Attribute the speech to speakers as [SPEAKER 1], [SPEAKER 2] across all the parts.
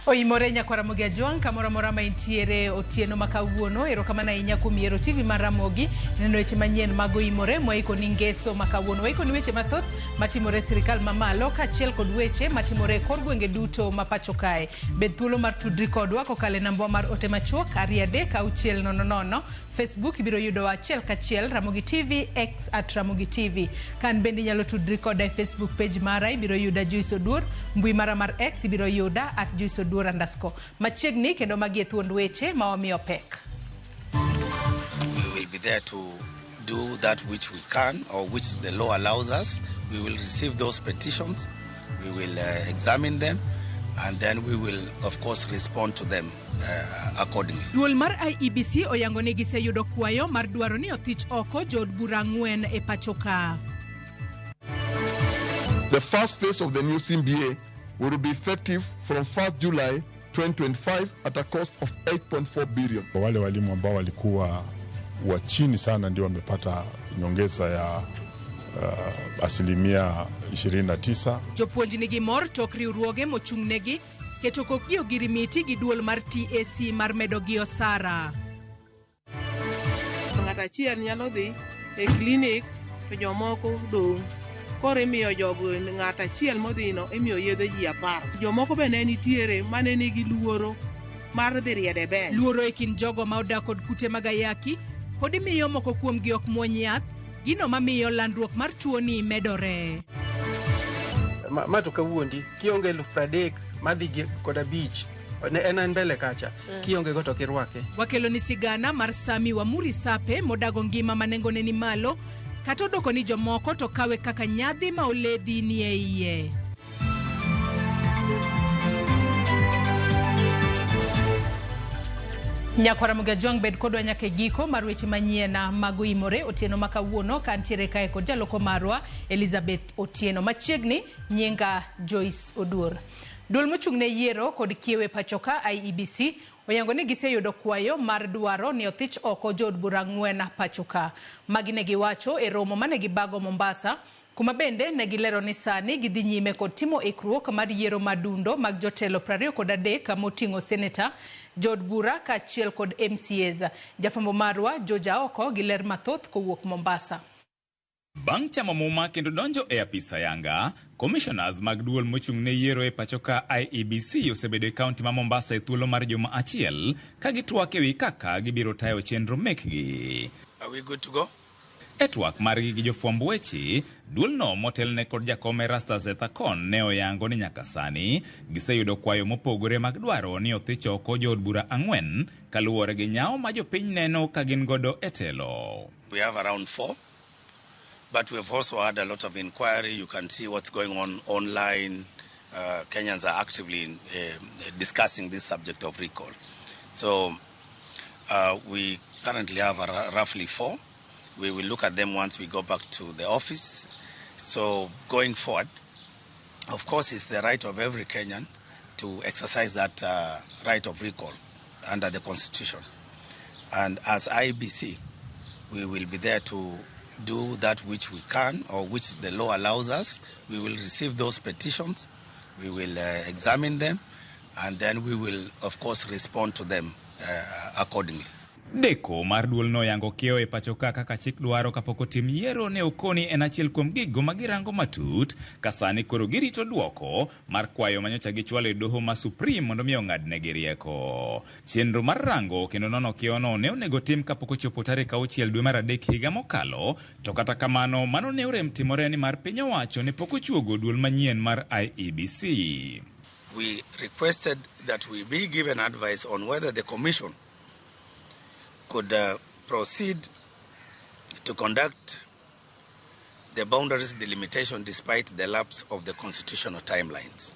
[SPEAKER 1] Oimore Nyakaramogi Ajwang' kamoro amora ma intiere otieno makawuono. Erokamano ahinya kuom yiero TV mar Ramogi neno weche manyien mag Oimore mwaikoni ngeso makawuono. Waikoni weche mathoth matimore sirikal mamalo kaachiel kod weche matimore kor gwenge duto ma pacho kae. Bed thuolo mar tudri kodwa kokalo e nambwa mar ote machuok 236000. Facebook ibiro yudo achiel kachiel Ramogi TV, X @Ramogi TV. Kan bende nyalo tudri koda e Facebook page mara ibiro yuda Joyce Oduor, mbui mara mar X ibiro yuda @JoyceOduor_. Machiegni kendo magi e thuond weche ma wamiyo pek.
[SPEAKER 2] We will be there to do that which we can or which the law allows us. We will receive those petitions, we will examine them, and then we will of course respond to them accordingly.
[SPEAKER 1] Duol mar IEBC oyango ni giseyudo kwayo mar dwaro ni othich oko jood bura 4 e pacho ka.
[SPEAKER 3] The first phase of the new CBA will be effective from 1st July 2025 at a cost of 8.4 billion.
[SPEAKER 4] Wale walimu ambao walikuwa wa chini sana ndio wamepata nyongeza ya asilimia 29.
[SPEAKER 1] Jopuonj nigi mor tok riwruoge mochung'negi keto kokgi ogirimiti gi duol mar TAC mar medo gi osara.
[SPEAKER 5] Ng'at achiel nyalo dhi e klinik to jomoko dong'. Koro imiyo jogo ng'at achiel modhino imiyo yedhe ji 10. Jomoko be ne nitiere mane nigi luoro mar dhi riede bel.
[SPEAKER 1] Luoro e kind jogo ma odak kod kute mag ayaki pod imiyo moko kuomgi ok muony yath, gino mamiyo landruok mar tuoni medore.
[SPEAKER 6] Ma to kawuondi kionge 30,000 madhi kod 5 en mbele kacha kionge go to kirwake.
[SPEAKER 1] Wakelo ni sigana mar Sami Wamuri Sape modago ngima manengone ni malo kata odoko ni jomoko to kawe kaka nyadhi ma oledhi ni e iye. Nyakaramogi Ajwang' bed kodwa nyaka giko mar weche manyien mag Oimore otieno makawuono ka antiere kae kod jaloko marwa Elizabeth Otieno. Machiegni nyinga Joyce Oduor. Duol mochung'ne yiero kod kiewe pachoka IEBC oyango ni giseyudo kwayo mar dwaro ni othich oko jood bura 4 pachoka. Magi ne giwacho e romo mane gibago Mombasa, kuma bende ne gilero ni sani gidhi nyime kod timo ikruok mar yiero madundo mag jotelo 23 moting'o seneta, jood bura kaachiel kod MCAs. Jafambo marwa Joja Oko giler mathoth kowuok Mombasa.
[SPEAKER 7] Bang' chamo muma kendo donjo e apisa yanga, commissioners mag duol mochung'ne yiero e pachoka IEBC osebedo e kaunti ma Mombasa e thuolo mar juma achiel ka gitwak ewi kaka gibiro tayo chenro mekgi.
[SPEAKER 2] Are we good to go?
[SPEAKER 7] E twak margi gi jofwamb weche, duolno motelne kod jakom Erastus Ethakon ne oyango ni nyaka sani giseyudo kwayo mopogore mag dwaro ni othich oko jood bura 4 kaluwore gi nyawo ma jopiny neno ka gin godo e telo.
[SPEAKER 2] We have around 4. But we've also had a lot of inquiry. You can see what's going on online. Kenyans are actively discussing this subject of recall. So we currently have roughly 4. We will look at them once we go back to the office. So going forward, of course, it's the right of every Kenyan to exercise that right of recall under the Constitution. And as IEBC, we will be there to do that which we can or which the law allows us. We will receive those petitions, we will examine them, and then we will of course respond to them accordingly.
[SPEAKER 7] Deko mar duol no yango kiewo e pachoka kaka chik dwaro kapok otim yiero ne okoni en achiel kuom gigo magirango matut kasani koro girito duoko mar kwayo manyocha gichwalo e doho ma Supreme mondo mi ong'adnegi rieko. Chenro mar rango kendo nono kiewono ne onego tim kapok ochopo tarik 6 dwe mar adek higa mokalo, to kata kamano mano ne orem timore ni mar piny owacho ne pok ochuogo duol manyien mar IEBC.
[SPEAKER 2] We requested that we be given advice on whether the commission could proceed to conduct the boundaries delimitation despite the lapse of the constitutional timelines.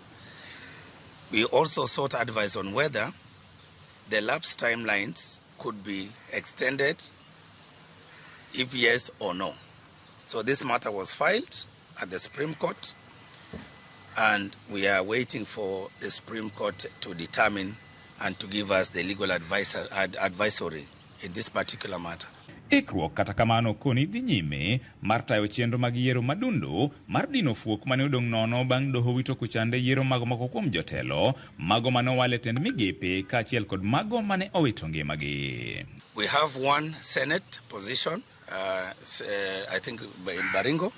[SPEAKER 2] We also sought advice on whether the lapse timelines could be extended, if yes or no. So this matter was filed at the Supreme Court, and we are waiting for the Supreme Court to determine and to give us the legal advisory in this particular matter.
[SPEAKER 7] Ikruok kata kamano koni dhi nyime mar tayo chenro mag yiero madundo mar dino fuok mane odong' nono bang' doho wito kuchande yiero mago moko kuom jotelo mago mane owal e tend migepe kaachiel kod mago mane owito ngimagi.
[SPEAKER 2] We have one Senate position, I think in Baringo.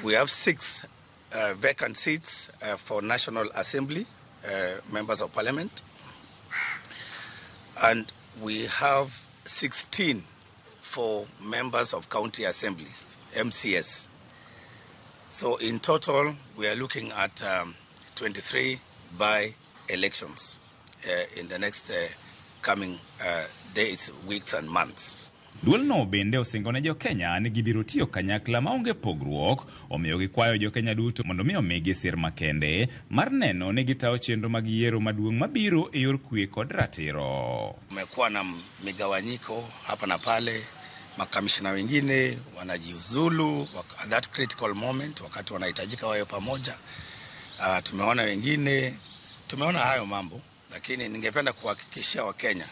[SPEAKER 2] We have 6 vacant seats for National Assembly, members of Parliament. And we have 16 for members of county assemblies, MCS. So in total, we are looking at 23 by-elections in the next coming days, weeks and months.
[SPEAKER 7] Duol no bende osingone jo Kenya ni gibiro tiyo kanyakla maonge pogruok, omiyo gikwayo jo Kenya duto mondo mi omigi sir makende mar neno ni gitawo chenro mag yiero maduong' mabiro e yor kwe kod ratiro.
[SPEAKER 2] Kumekuwa na migawanyiko hapa na pale, makamishina wengine wanajiuzulu at that critical moment wakati wanahitajika wawe pamoja. Tumeona hayo mambo, lakini ningependa kuhakikishia Wakenya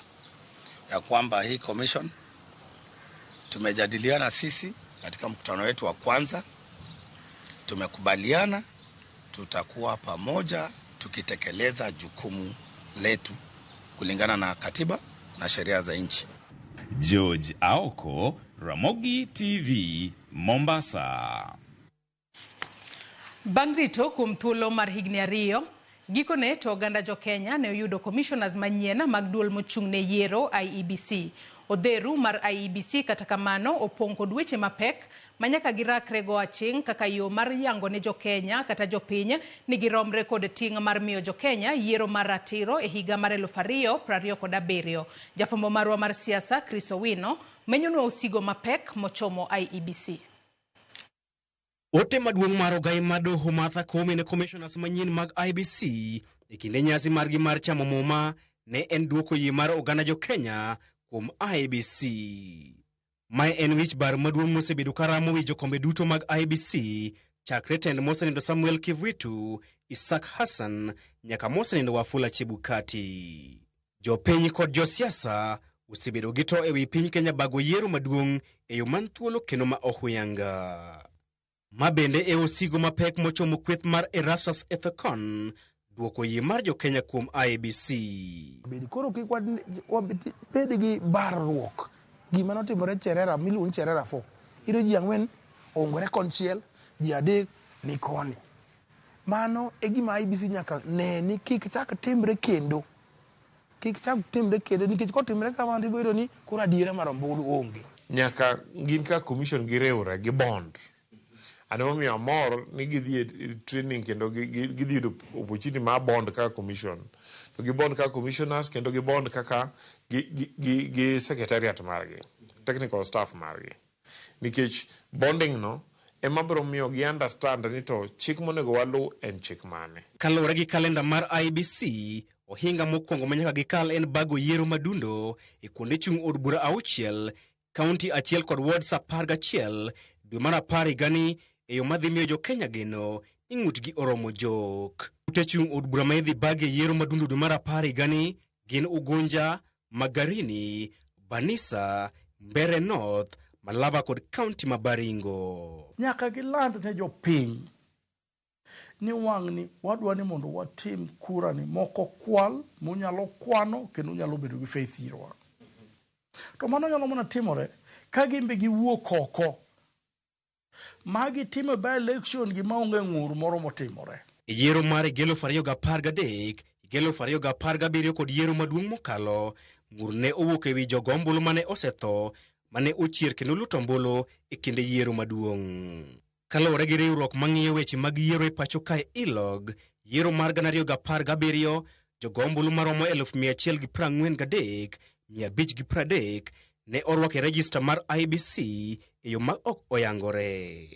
[SPEAKER 2] ya kwamba hii commission tumejadiliana sisi katika mkutano wetu wa kwanza, tumekubaliana tutakuwa pamoja tukitekeleza jukumu letu kulingana na katiba na sheria za nchi.
[SPEAKER 7] George Aoko, Ramogi TV, Mombasa.
[SPEAKER 1] Bang' rito kuom thuolo mar higni ariyo, gikone to oganda jo Kenya ne oyudo commissioners manyien mag duol mochung' ne yiero IEBC. Odheru mar IEBC kata kamano opong' kod weche mapek manyaka girakre go aching' kaka yo mar yango ne jo Kenya kata jo piny ni giromre kod ting' mar miyo jo Kenya yiero mar ratiro e higa mar 2027. Jafombo marwa mar siasa Chris Owino menyonwa osigo mapek mochomo IEBC.
[SPEAKER 8] Ote maduong' mar ogai mar doho Martha Koome ne commissioners manyien mag IEBC e kinde nyasi margi mar chamo muma ne en duoko yie mar oganda jo Kenya kuom IEBC. Mae en wich bar maduong' mosebedo karamo wi jokombe duto mag IEBC chakre tend mosenindo Samuel Kivuitu, Isaac Hassan nyaka mosenindo Wafula Chebukati. Jopiny kod josiasa osebedo gi to e wi piny Kenya bago yiero maduong' e yo man thuolo kendo ma ohuyanga. Ma bende e osigo mapek mochomo kweth mar Erastus Ethekon duoko yie mar jo Kenya kuom IEBC.
[SPEAKER 9] Koro kik wabed gi barruok gima notimore Cherera miluongo Cherera 4. Iro ji ang'wen ongore konchiel, ji adek ni koni. Mano e gima IEBC nyaka ne ni kik chak timre kendo. Kik chak timre kendo nikech kotimre kamano tiboyudo ni koro adiera mar ombulu onge.
[SPEAKER 10] Nyaka gin ka commission giriwre gi bond. Ano mi amor ni gidhi training kendo gidhi yudo opportunity ma bond ka commission. To gi bond ka commissioners kendo gi bond kaka gi secretariat margi, technical staff margi. Nikech bonding no ema biro miyo gi understand ni to chik monego walu en chik mane.
[SPEAKER 8] Kaluwore gi kalenda mar IEBC, ohinga mokwongo manyaka gikal en bago yiero madundo e kuonde chung' od bura 6, kaunti 1 kod wards 11 dwe mar 10 higani e yo madhi miyo jo Kenya geno ing'utgi oromo jok. Ute chung' od bura ma idhi bage yiero madundo dwe mar 10 higani gin Ugunja, Magarini, Banisa, Mbeere North, Malava kod kaunti ma Baringo.
[SPEAKER 9] Nyaka giland ne jo piny ni wang'ni wadwa ni mondo watim kura ni moko kwal munyalo kwano kendo unyalo bedo gi faith yirwa. To mano nyalo mana timore ka gimbe giwuok oko. Magi time by election gi maonge ng'ur moro motimore.
[SPEAKER 8] Yiero mar 2013, 2017 kod yiero maduong' mokalo, ng'ur ne owuok ewi jogo ombulu mane osetho, mane ochier kendo luto ombulu e kinde yiero maduong'. Kaluwore gi riwruok mang'iyo weche mag yiero e pacho kae ILOG, yiero mar 2017, jogo ombulu maromo 143,530 ne orwako e rejista mar IEBC e yo ma ok oyangore.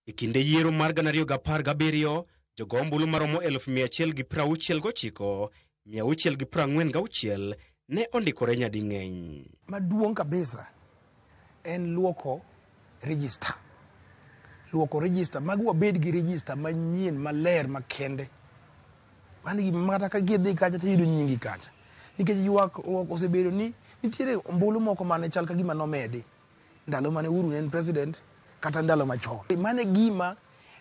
[SPEAKER 8] E kinde yiero mar 2017, jogo ombulu maromo 169,646 ne ondikore nyading'eny.
[SPEAKER 9] Maduong' kabisa en luoko register. Luoko register, magi wabed gi register manyien maler makende. Mani gima ka gidhi kacha to yudo nyingi kacha. Nikech ywak osebedo ni nitiere ombulu moko mane chal ka gima nomedi ndalo mane Uhuru ne en president kata ndalo machon. Mane gima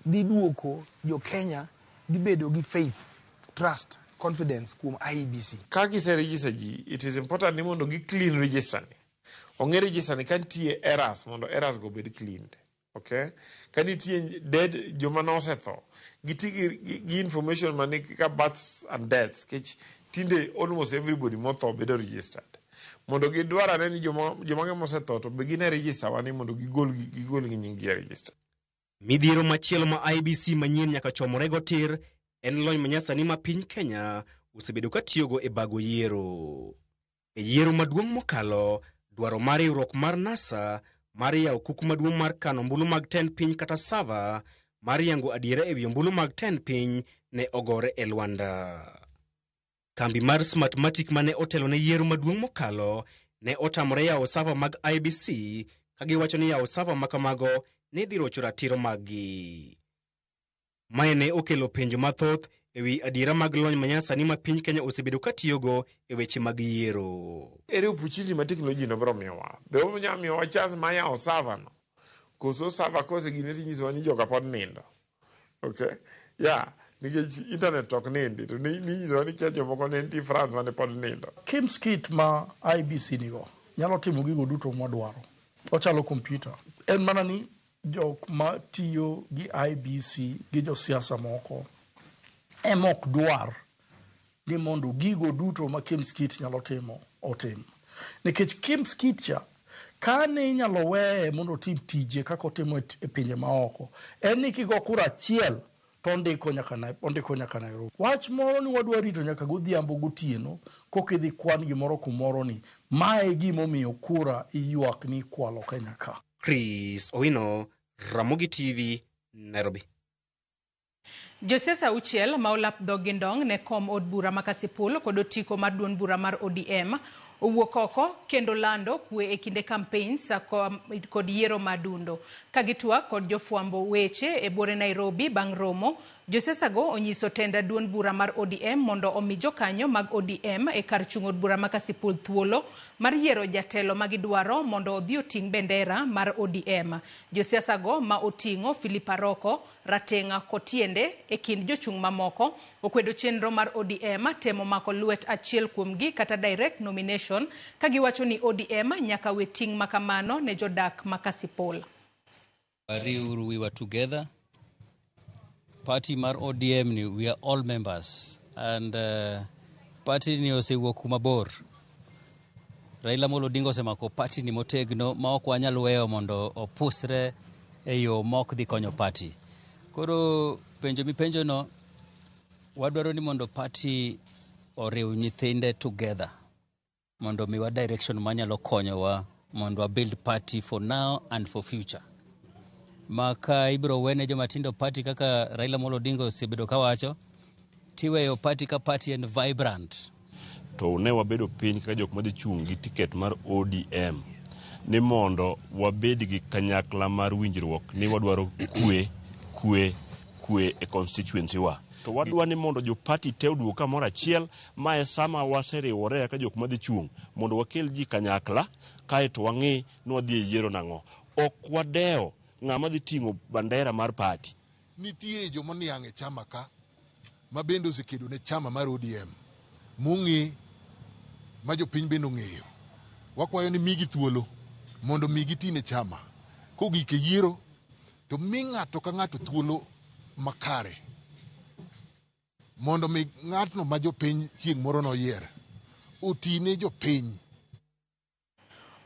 [SPEAKER 9] dhi duoko jo Kenya dhi bedo gi faith, trust, confidence kuom IEBC.
[SPEAKER 10] Ka gise register ji, it is important ni mondo gi clean register ni. Onge register ni kantie errors mondo errors go bed cleaned. Okay? Kanitie dead joma no osetho. Giti gi information mani ka births and deaths. Kech tinde almost everybody motho bedo registered. Mondo gidwara ni joma mosetho to begine register wani mondo gigol gi nying gi register.
[SPEAKER 8] Midhiero machielo ma IEBC manyien nyaka chomore go tir en lony manyasani ma piny Kenya osebedo ka tiyogo e bago yiero. E yiero maduong' mokalo, dwaro mar riwruok mar NASA mar yawo kuku maduong' mar kano ombulu mag 10 piny kata sava mar yango adiera e wi ombulu mag 10 piny ne ogore e lwanda. Kambi mar Smartmatic mane otelo ne yiero maduong' mokalo ne otamore yawo sava mag IEBC ka giwacho ni yawo sava makamago ne dhi rocho ratiro maggi. Mae ne okelo penjo mathoth e wi adiera mag lony manyasani ma piny Kenya osebedo ka tiyogo e weche mag yiero.
[SPEAKER 10] Ere opportunity ma teknoloji no biro miyowa. Be onya miyowa chance ma yawo sava no. Koso sava kose gine tinyiso ni joka pod nindo. Okay? Yeah. Nikech internet tok nindi. To ninyiso ni kecho moko nindi France mane pod nindo.
[SPEAKER 11] Kim's kit ma IEBC nigo nyalo timo gigo duto mwadwaro. Ochalo computer. En mana ni jok ma tiyo gi IEBC gi jo siasa moko emok dwar ni mondo gigo duto ma Kim's kit nyalo timo otim. Nikech Kim's kit cha kane nyalo weye mondo tim tije kako timo e pinje maoko. En ni kigo kura achiel to ondiko nyaka Nairobi. Wach moro ni wadwa rito nyaka godhiambo gotieno kokidhi kwan gimoro kumoro ni mae gimomiyo kura iyuak ni kwalo Kenya ka.
[SPEAKER 8] Chris Owino, Ramogi TV, Nairobi.
[SPEAKER 1] Josiasa auchiel ma olap dhogi ndong' ne kom od bura ma Kasipul kod otiko mar duond bura mar ODM owuok oko kendo lando kwe e kinde campaigns kod yiero madundo. Kagitwa kod jofwambo weche e bore Nairobi bang' romo, josiasa go onyiso tenda duond bura mar ODM mondo omi jokanyo mag ODM e kar chung' od bura ma Kasipul thuolo mar yiero jatelo magidwaro mondo odhi oting' bendera mar ODM. Josiasa go ma oting'o Philip Aroko, Ratenga Kotiende e kind jochung' mamoko okwedo chenro mar ODM temo mako luet achiel kuomgi kata direct nomination kagiwacho ni ODM nyaka we ting' makamano ne jodak ma Kasipul.
[SPEAKER 12] We were together. Party mar ODM ni we are all members and party ni osewuok kuma bor. Raila Amolo Odinga osemako party ni motegno ma ok wanyal weyo mondo opusre e yo mok dhi konyo party. Koro penjo no wadwaro ni mondo party oriw nyithinde together mondo miwa direction manyalo konyowa mondo wa build party for now and for future. Maka ibro wene jomatindo party kaka Raila Amolo Odinga osebedo kawacho tiweyo party ka party and vibrant.
[SPEAKER 13] To ne wabedo piny kaka jok madhi chung' gi tiket mar ODM ni mondo wabed gi kanyakla mar winjruok ni wadwaro kwe e constituency wa. To wadwa ni mondo jo party te oduoka kamoro achiel mae sama waseriwore ka jok madhi chung' mondo wakel ji kanyakla kae to wang'i ni wadhi e yiero nang'o. Ok wadewo ng'ama dhi ting'o bandera mar party.
[SPEAKER 14] Nitie joma niang' e chama ka ma bende osekedo ne chama mar ODM mung'i ma jopiny bende ong'eyo. Wakwayo ni migi thuolo mondo migi tine chama kogik e yiero to mi ng'ato ka ng'ato thuolo makare mondo mi ng'atno ma jopiny chieng' moro noyier otine jopiny.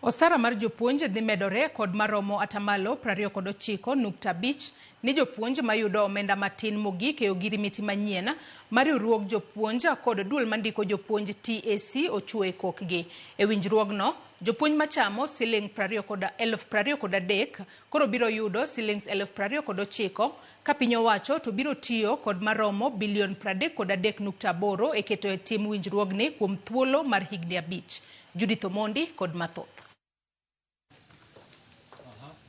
[SPEAKER 1] Osara mar jopuonj dhi medore kod maromo atamalo 29.5 ni jopuonj mayudo omenda matin mogik e ogirimiti manyien mar riwruog jopuonj kod duol mandiko jopuonj TAC ochwe kokgi. E winjruogno, jopuonj machamo siling 23,000 koro biro yudo siling 29,000 ka piny owacho to biro tiyo kod maromo bilion 33.8 e keto e tim winjruogni kuom thuolo mar higni 5. Judith Omondi kod mathoth.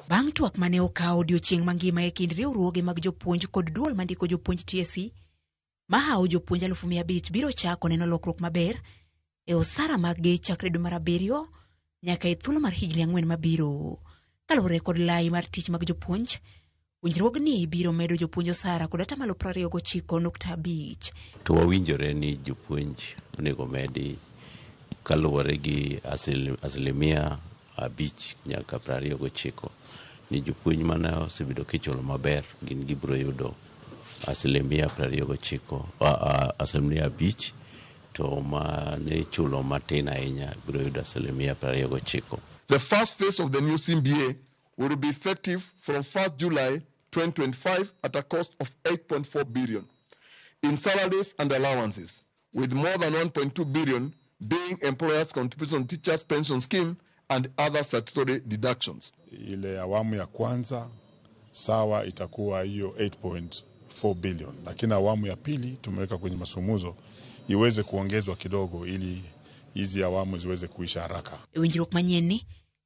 [SPEAKER 15] Bang' twak mane okawo odiochieng' mangima e kind riwruoge mag jopuonj kod duol mandiko jopuonj TSC, mahawo jopuonj 500,000 biro chako neno lokruok maber e osara maggi chakre dwe mar 7 nyaka e thuolo mar higni 4 mabiro. Kaluwore kod lai mar tich mag jopuonj, winjruogni biro medo jopuonj osara kod 29.5%.
[SPEAKER 16] To wawinjore ni jopuonj onego medi kaluwore gi asilimia 5 nyaka 29. Ni jopuonj mana osebedo kichulo maber gin gibiro yudo asilimia 29, asilimia 5, to mane chulo matin ahinya biro yudo asilimia 29.
[SPEAKER 3] The first phase of the new CBA will be effective from 1st July 2025 at a cost of 8.4 billion in salaries and allowances, with more than 1.2 billion being employers' contribution to teachers' pension scheme and other statutory deductions.
[SPEAKER 4] Ile awamu ya kwanza sawa itakuwa hiyo 8.4 billion, lakini awamu ya pili tumeweka kwenye masumuzo iweze kuongezwa kidogo ili hizi awamu ziweze kuisha haraka.
[SPEAKER 15] Winjruok manyien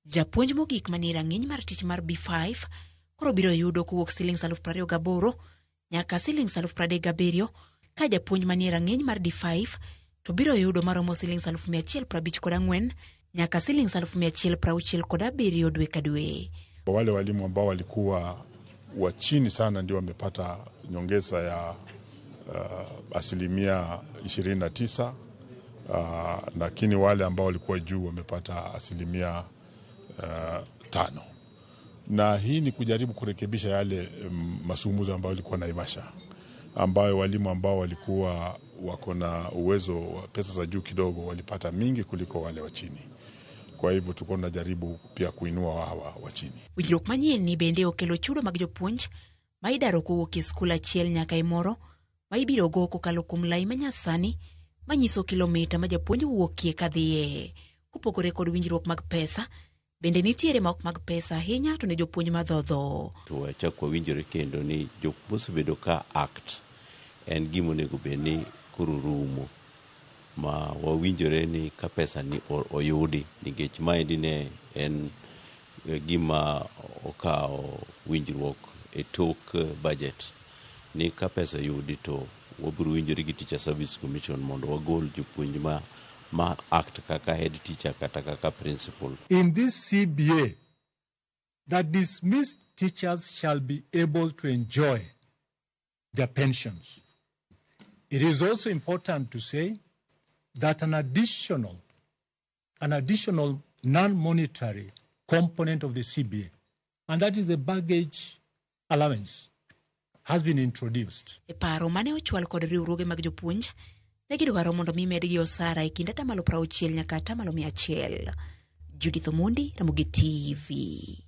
[SPEAKER 15] japuonj mogik manie rang'iny mar tich mar B5 koro biro yudo kowuok Sh28,000 nyaka Sh37,000, ka japuonj manie rang'iny mar D5 to biro yudo maromo Sh154 nyaka Sh167 dwe ka dwe.
[SPEAKER 4] Wale walimu ambao walikuwa wa chini sana ndio wamepata nyongeza ya asilimia 29, lakini wale ambao walikuwa juu wamepata asilimia 5. Na hii ni kujaribu kurekebisha yale masumuzo ambayo walikuwa Naivasha, ambayo walimu ambao walikuwa wako na uwezo wa pesa za juu kidogo walipata mingi kuliko wale wa chini. Kwa hivyo tuko tunajaribu pia kuinua hawa wa chini.
[SPEAKER 15] Winjruok manyien ni bende okelo chudo mag jopuonj ma idaro kowuok e skul achiel nyaka e moro ma ibiro go kokalo kuom lai manyasani manyiso kilomita ma japuonj wuokie kadhiye. Kupogore kod winjruok mag pesa, bende nitiere maok mag pesa ahinya to ne jopuonj madhodho.
[SPEAKER 16] To wachak wawinjore kendo ni mosebedo ka act en gima onego bed ni koro rumo, ma wawinjore ni ka pesa ni oyudi, nikech maendi ne en gima okawo winjruok e tok budget ni ka pesa yudi to wabiro winjore gi Teacher Service Commission mondo wagol jopuonj ma act kaka head teacher kata kaka principal.
[SPEAKER 17] In this CBA, that dismissed teachers shall be able to enjoy their pensions. It is also important to say that an additional non-monetary component of the CBA, and that is the baggage allowance, has been introduced.
[SPEAKER 15] E paro mane ochwal kod riwruoge mag jopuonj, ne gidwaro mondo mi medgi osara e kind 60 nyaka 100. Judith Omondi, Ramogi TV.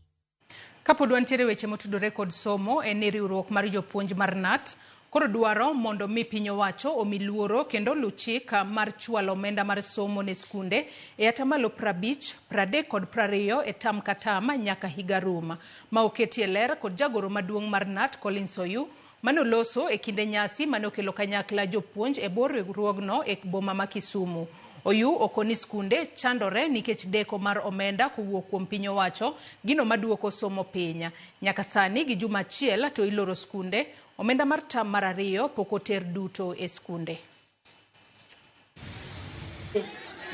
[SPEAKER 1] Kapod wantiere weche motudore kod somo, en riwruok mar jopuonj mar NAT koro dwaro mondo mi piny owacho omi luoro kendo luw chik mar chwalo omenda mar somo ne skunde e 50, 30 kod 20 e tam ka tam nyaka higa rum, ma oketie ler kod jagoro maduong' mar NAT Collins Oyu manoloso e kinde nyasi manokelo kanyakla jopuonj e bor riwruogno e boma ma Kisumu. Oyu okoni skunde chandore nikech deko mar omenda kowuok kuom piny owacho, gino maduoko somo piny. Nyaka sani gi juma achiel to iloro skunde, omenda mar tam mar 2 pok oter duto e skunde.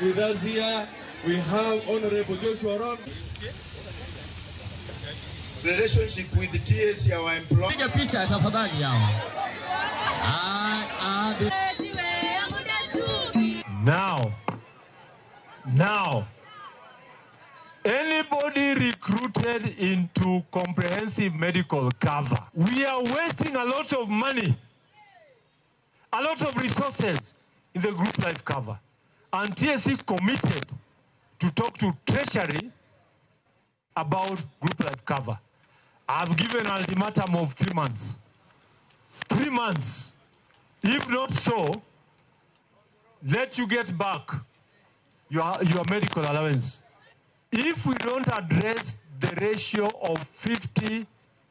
[SPEAKER 18] With us here we have Honorable Joshua Ron. Relationship with the TSC, our employer.
[SPEAKER 19] Piga picha tafadhali yao.
[SPEAKER 17] Now, anybody recruited into comprehensive medical cover, we are wasting a lot of money, a lot of resources in the group life cover. And TSC committed to talk to Treasury about group life cover. I've given an ultimatum of 3 months. 3 months. If not so, let you get back your medical allowance. If we don't address the ratio of 50,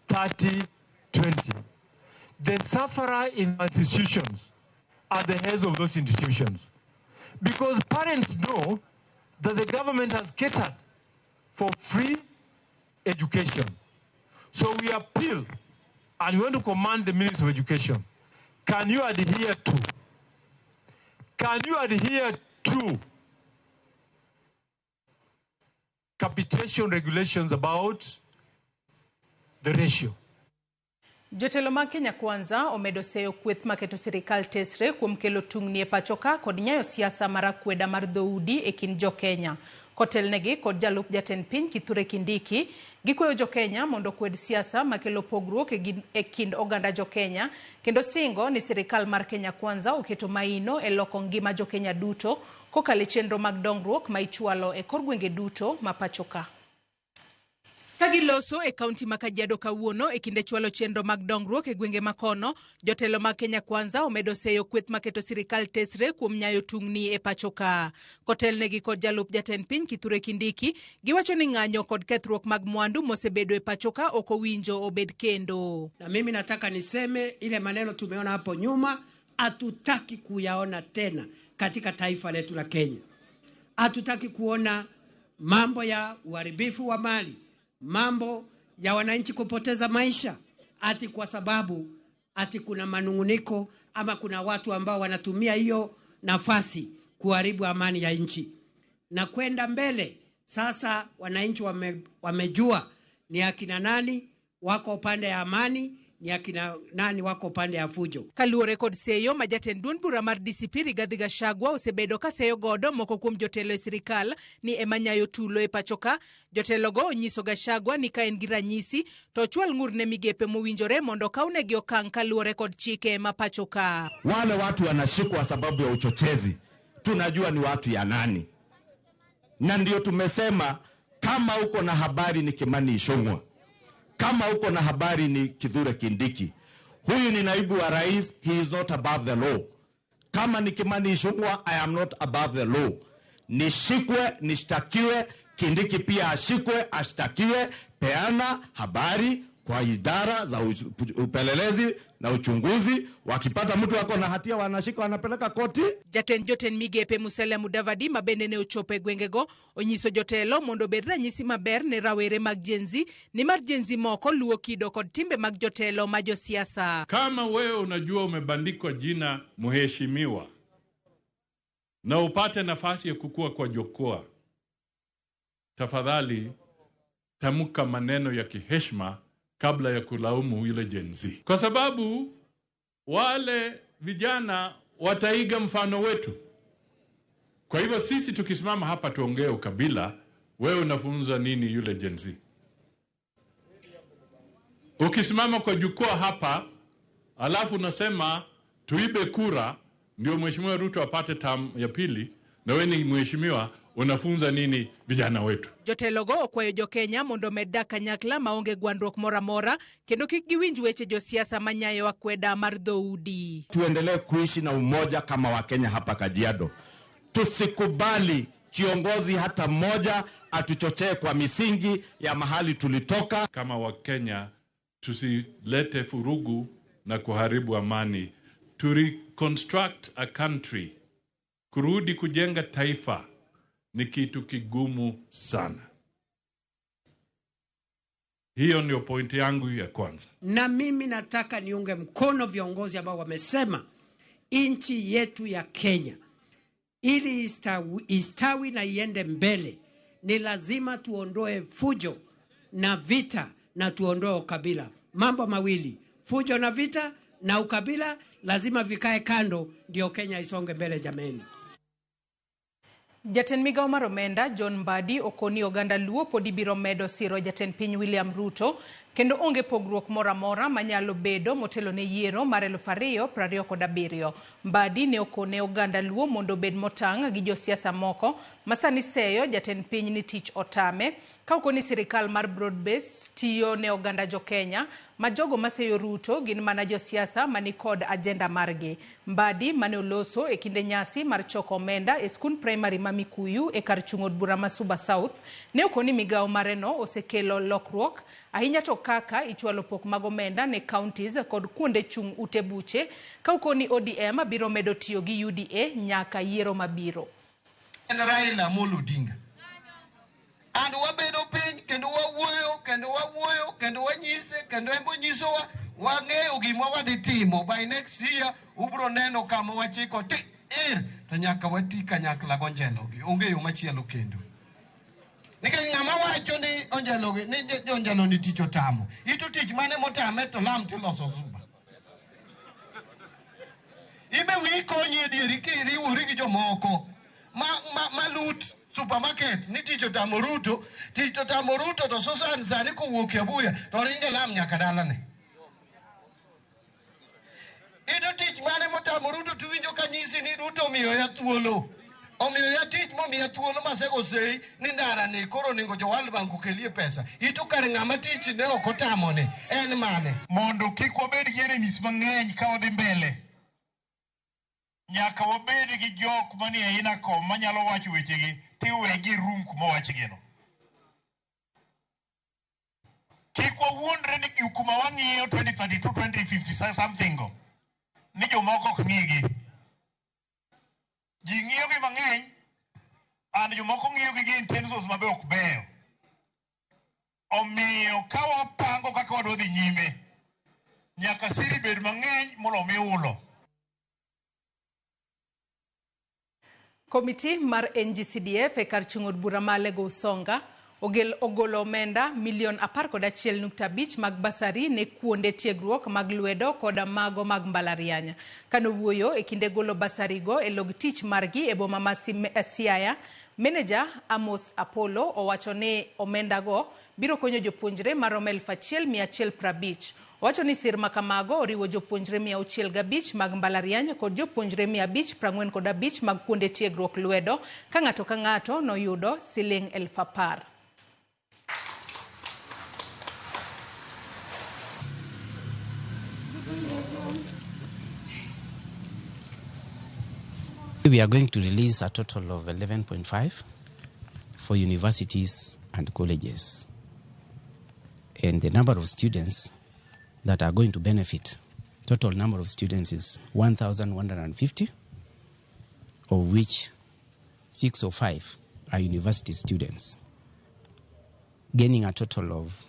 [SPEAKER 17] 30, 20, the sufferer in institutions are the heads of those institutions. Because parents know that the government has catered for free education. So we appeal and we want to command the Ministry of Education. Can you adhere to capitation regulations about the ratio.
[SPEAKER 1] Jotelo mag Kenya Kwanza omedo seyo kweth maketo sirikal tesre kuom kelo tungni e pachoka kod nyayo siasa mar kweda mar dhoudi e kind jo Kenya. Kotelnegi kod jalup jatend piny Kithure Kindiki gikweyo jo Kenya mondo kwed siasa makelo pogruok e kind oganda jo Kenya kendo singo ni sirikal mar Kenya Kwanza oketo maino e loko ngima jo Kenya duto kokalo chenro mag dongruok ma ichwalo e kor gwenge duto ma pachoka. Kagiloso e kaunti ma Kajiado kawuono e kinde chwalo chenro mag dongruok e gwenge makono, jotelo mag Kenya Kwanza omedo seyo kweth maketo sirikal tesre kuom nyayo tungni e pachoka. Kotelnegi kod jalup jatend piny Kithure Kindiki giwacho ni ng'anyo kod kethruok mag mwandu mosebedo e pachoka ok owinjo obed kendo.
[SPEAKER 19] Na mimi nataka niseme ile maneno tumeona hapo nyuma hatutaki kuyaona tena katika taifa letu la Kenya. Hatutaki kuona mambo ya uharibifu wa mali, mambo ya wananchi kupoteza maisha ati kwa sababu ati kuna manunguniko ama kuna watu ambao wanatumia hiyo nafasi kuharibu amani ya nchi. Na kwenda mbele sasa wananchi wamejua ni akina nani wako upande ya amani, ni akina nani wako upande ya fujo.
[SPEAKER 1] Kaluore kod seyo majatend duond bura mar DCP Rigathi Gachagua osebedo ka seyo godo moko kuom jotelo e sirikal ni emanyayo tulo e pachoka. Jotelo go onyiso Gachagua ni ka en gi ranyisi to chwal ng'urne migepe mowinjore mondo kaunegi okang' kaluore kod chike ma pachoka.
[SPEAKER 20] Wale watu wanashikwa sababu ya uchochezi tunajua ni watu ya nani, na ndio tumesema kama uko na habari ni Kimani Ichung'wa, kama uko na habari ni Kithure Kindiki. Huyu ni naibu wa rais, he is not above the law. Kama ni Kimani Ichung'wa, I am not above the law. Nishikwe, nishtakiwe, Kindiki pia ashikwe, ashtakiwe, peana habari kwa idara za upelelezi na uchunguzi. Wakipata mtu wako na hatia wanashika wanapeleka koti.
[SPEAKER 1] Joten migepe Musalia Mudavadi mabende ne ochope gwengego onyiso jotelo mondo bed ranyisi maber ne rawere mag jenzi ni mar jenzi moko luo kido kod timbe mag jotelo ma josiasa.
[SPEAKER 21] Kama wewe unajua umebandikwa jina mheshimiwa na upate nafasi ya kukua kwa jukwaa, tafadhali tamka maneno ya kiheshima kabla ya kulaumu yule jenzi, kwa sababu wale vijana wataiga mfano wetu. Kwa hivyo sisi tukisimama hapa tuongee ukabila, wewe unafunza nini yule jenzi? Ukisimama kwa jukwaa hapa alafu unasema tuibe kura ndio mheshimiwa Ruto apate term ya pili, na wewe ni mheshimiwa, unafunza nini vijana wetu?
[SPEAKER 1] Jotelogo okwayo jo Kenya mondo medda kanyakla maonge gwandruok mora kendo kik giwinj weche josiasa manyayo akweda mar dhoudi.
[SPEAKER 20] Tuendelee kuishi na umoja kama Wakenya hapa Kajiado. Tusikubali kiongozi hata mmoja atuchochee kwa misingi ya mahali tulitoka.
[SPEAKER 21] Kama Wakenya tusilete furugu na kuharibu amani. To reconstruct a country, kurudi kujenga taifa, ni kitu kigumu sana. Hiyo ndio pointi yangu ya kwanza.
[SPEAKER 19] Na mimi nataka niunge mkono viongozi ambao wamesema nchi yetu ya Kenya ili istawi na iende mbele ni lazima tuondoe fujo na vita na tuondoe ukabila. Mambo mawili, fujo na vita na ukabila lazima vikae kando ndio Kenya isonge mbele jameni.
[SPEAKER 1] Jatend migao mar omenda John Mbadi okoni oganda luo podi biro medo siro jatend piny William Ruto kendo onge pogruok mora manyalo bedo motelo ne yiero mar 2027. Mbadi ne okone oganda luo mondo bed motang' gi josiasa moko masani seyo jatend piny ni tich otame ka okoni sirikal mar broad-based tiyo ne oganda jo Kenya ma jogo maseyo Ruto gin mana josiasa mani kod agenda margi. Mbadi mane oloso e kinde nyasi mar choko omenda e skul primary ma Mikuyu e kar chung od bura ma Suba South ne okoni migao mareno osekelo lokruok ahinya to kaka ichwalo pok mag omenda ne counties kod kuonde chung ute buche ka okoni ODM biro medo tiyo gi UDA nyaka yiero mabiro.
[SPEAKER 22] Raila Amolo Odinga and wabedo piny kendo wawuoyo kendo wanyise kendo embo nyisowa wang'eyo gima wadhi timo by next year. Ubro neno kama wachiko to nyaka wati kanyakla gonjelogi, onge yo machielo kendo. Nikech ng'ama wacho ni onjalo ni tich otamo. Ito tich mane motame to lam tiloso zuba. Ime wi konyi e dieri kiriwori gi jomoko. Malut supermarket ni tich otamo Ruto. Tich otamo Ruto to Susan sani kowuok Abuya to ringe lam nyaka dalane. Ito tich mane motamo Ruto tuwinjo kanyisi ni Ruto omiyo ya thuolo. Omiyo ya tich momiyo thuolo masego sei ni ndara ni koro ningo jo World Bank okelie pesa. Ito kare ng'ama tich ne ok otamo ne en mane.
[SPEAKER 5] Mondo kik wabed gi enemies mang'eny ka wadhi mbele. Nyaka wabed gi jok manie aina kom manyalo wacho wechegi tiwegi rum kuma wachgino. Kik wawuondre ni kuma wang'iyo 2032 2050 something go ni jomoko ok ng'igi. Ji ng'iyo gi mang'eny, and jomoko ng'iyo gi intentions mabe ok beyo. Omiyo ka wapango kaka wadwa dhi nyime, nyaka siri bed mang'eny molo miulo.
[SPEAKER 1] Komiti mar NGCDF e kar chung od bura ma Lego Usonga ogolo omenda milion 11.5 mag basari ne kuonde tiegruok mag lwedo koda mago mag mbalariany. Kano wuoyo e kinde golo basari go e log tich margi e boma ma Siaya, Manager Amos Apollo owacho ni omenda go biro konyo jopuonjre maromo 1,150. Owacho ni sir makamago oriwo jopuonjre 605 mag mbalariany kod jopuonjre 545 mag kuonde tiegruok lwedo ka ng'ato noyudo siling 10,000.
[SPEAKER 6] We are going to release a total of 11.5 for universities and colleges. And the number of students that are going to benefit, total number of students is 1,150, of which 605 are university students, gaining a total of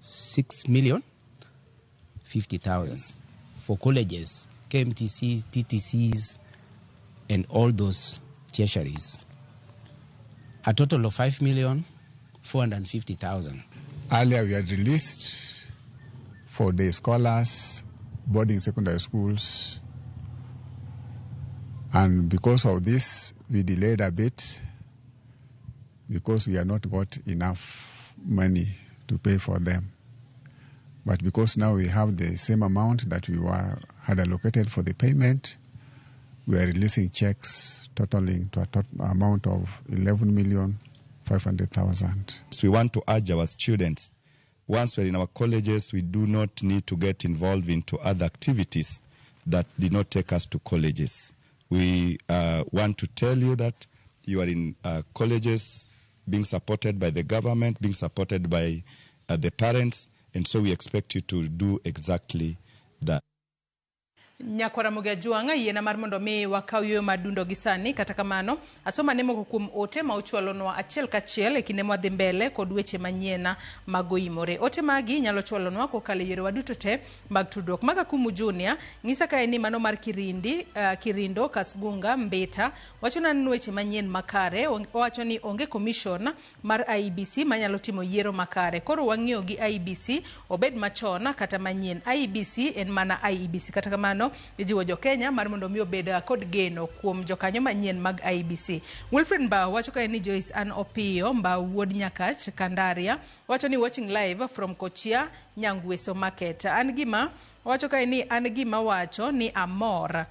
[SPEAKER 6] 6,050,000 for colleges, KMTC, TTCs, and all those tertiaries. A total of 5,450,000.
[SPEAKER 23] Earlier we had released for the scholars, boarding secondary schools, and because of this we delayed a bit because we have not got enough money to pay for them. But because now we have the same amount that we had allocated for the payment, we are releasing checks totaling to an amount of 11,500,000.
[SPEAKER 24] We want to urge our students, once we're in our colleges, we do not need to get involved into other activities that did not take us to colleges. We want to tell you that you are in colleges being supported by the government, being supported by the parents, and so we expect you to do exactly that.
[SPEAKER 1] Nyakwara Mugia Juanga yena mar mondo mi wakaw yo madundo gisani kata kamano asoma nemo kuom ote ma ochwalonwa achiel kachiel e kinde mwadhi mbele kod weche manyiena magoimore. Ote magi nyalo chwalonwa kokalo yore waduto te mag tudruok. Maga Kumu Junior ng'isa ka eni mano mar Kirindo Kasgunga Mbeta wacho ni weche manyien makare, wacho ni onge commission mar IEBC manyalo timo yiero makare. Koro wang'iyo gi IEBC obed machona kata manyien. IEBC en mana IEBC kata kamano ijiwo jo Kenya mar mondo mi obed kod geno kuom jokanyo manyien mag IEBC. Wilfred Mbao wacho ka ni Joyce Ann Opiyo Mbao wuod Nyakach Kandaria wacho ni watching live from Kochia Nyangweso Market. Wacho ka ni an gima wacho ni amor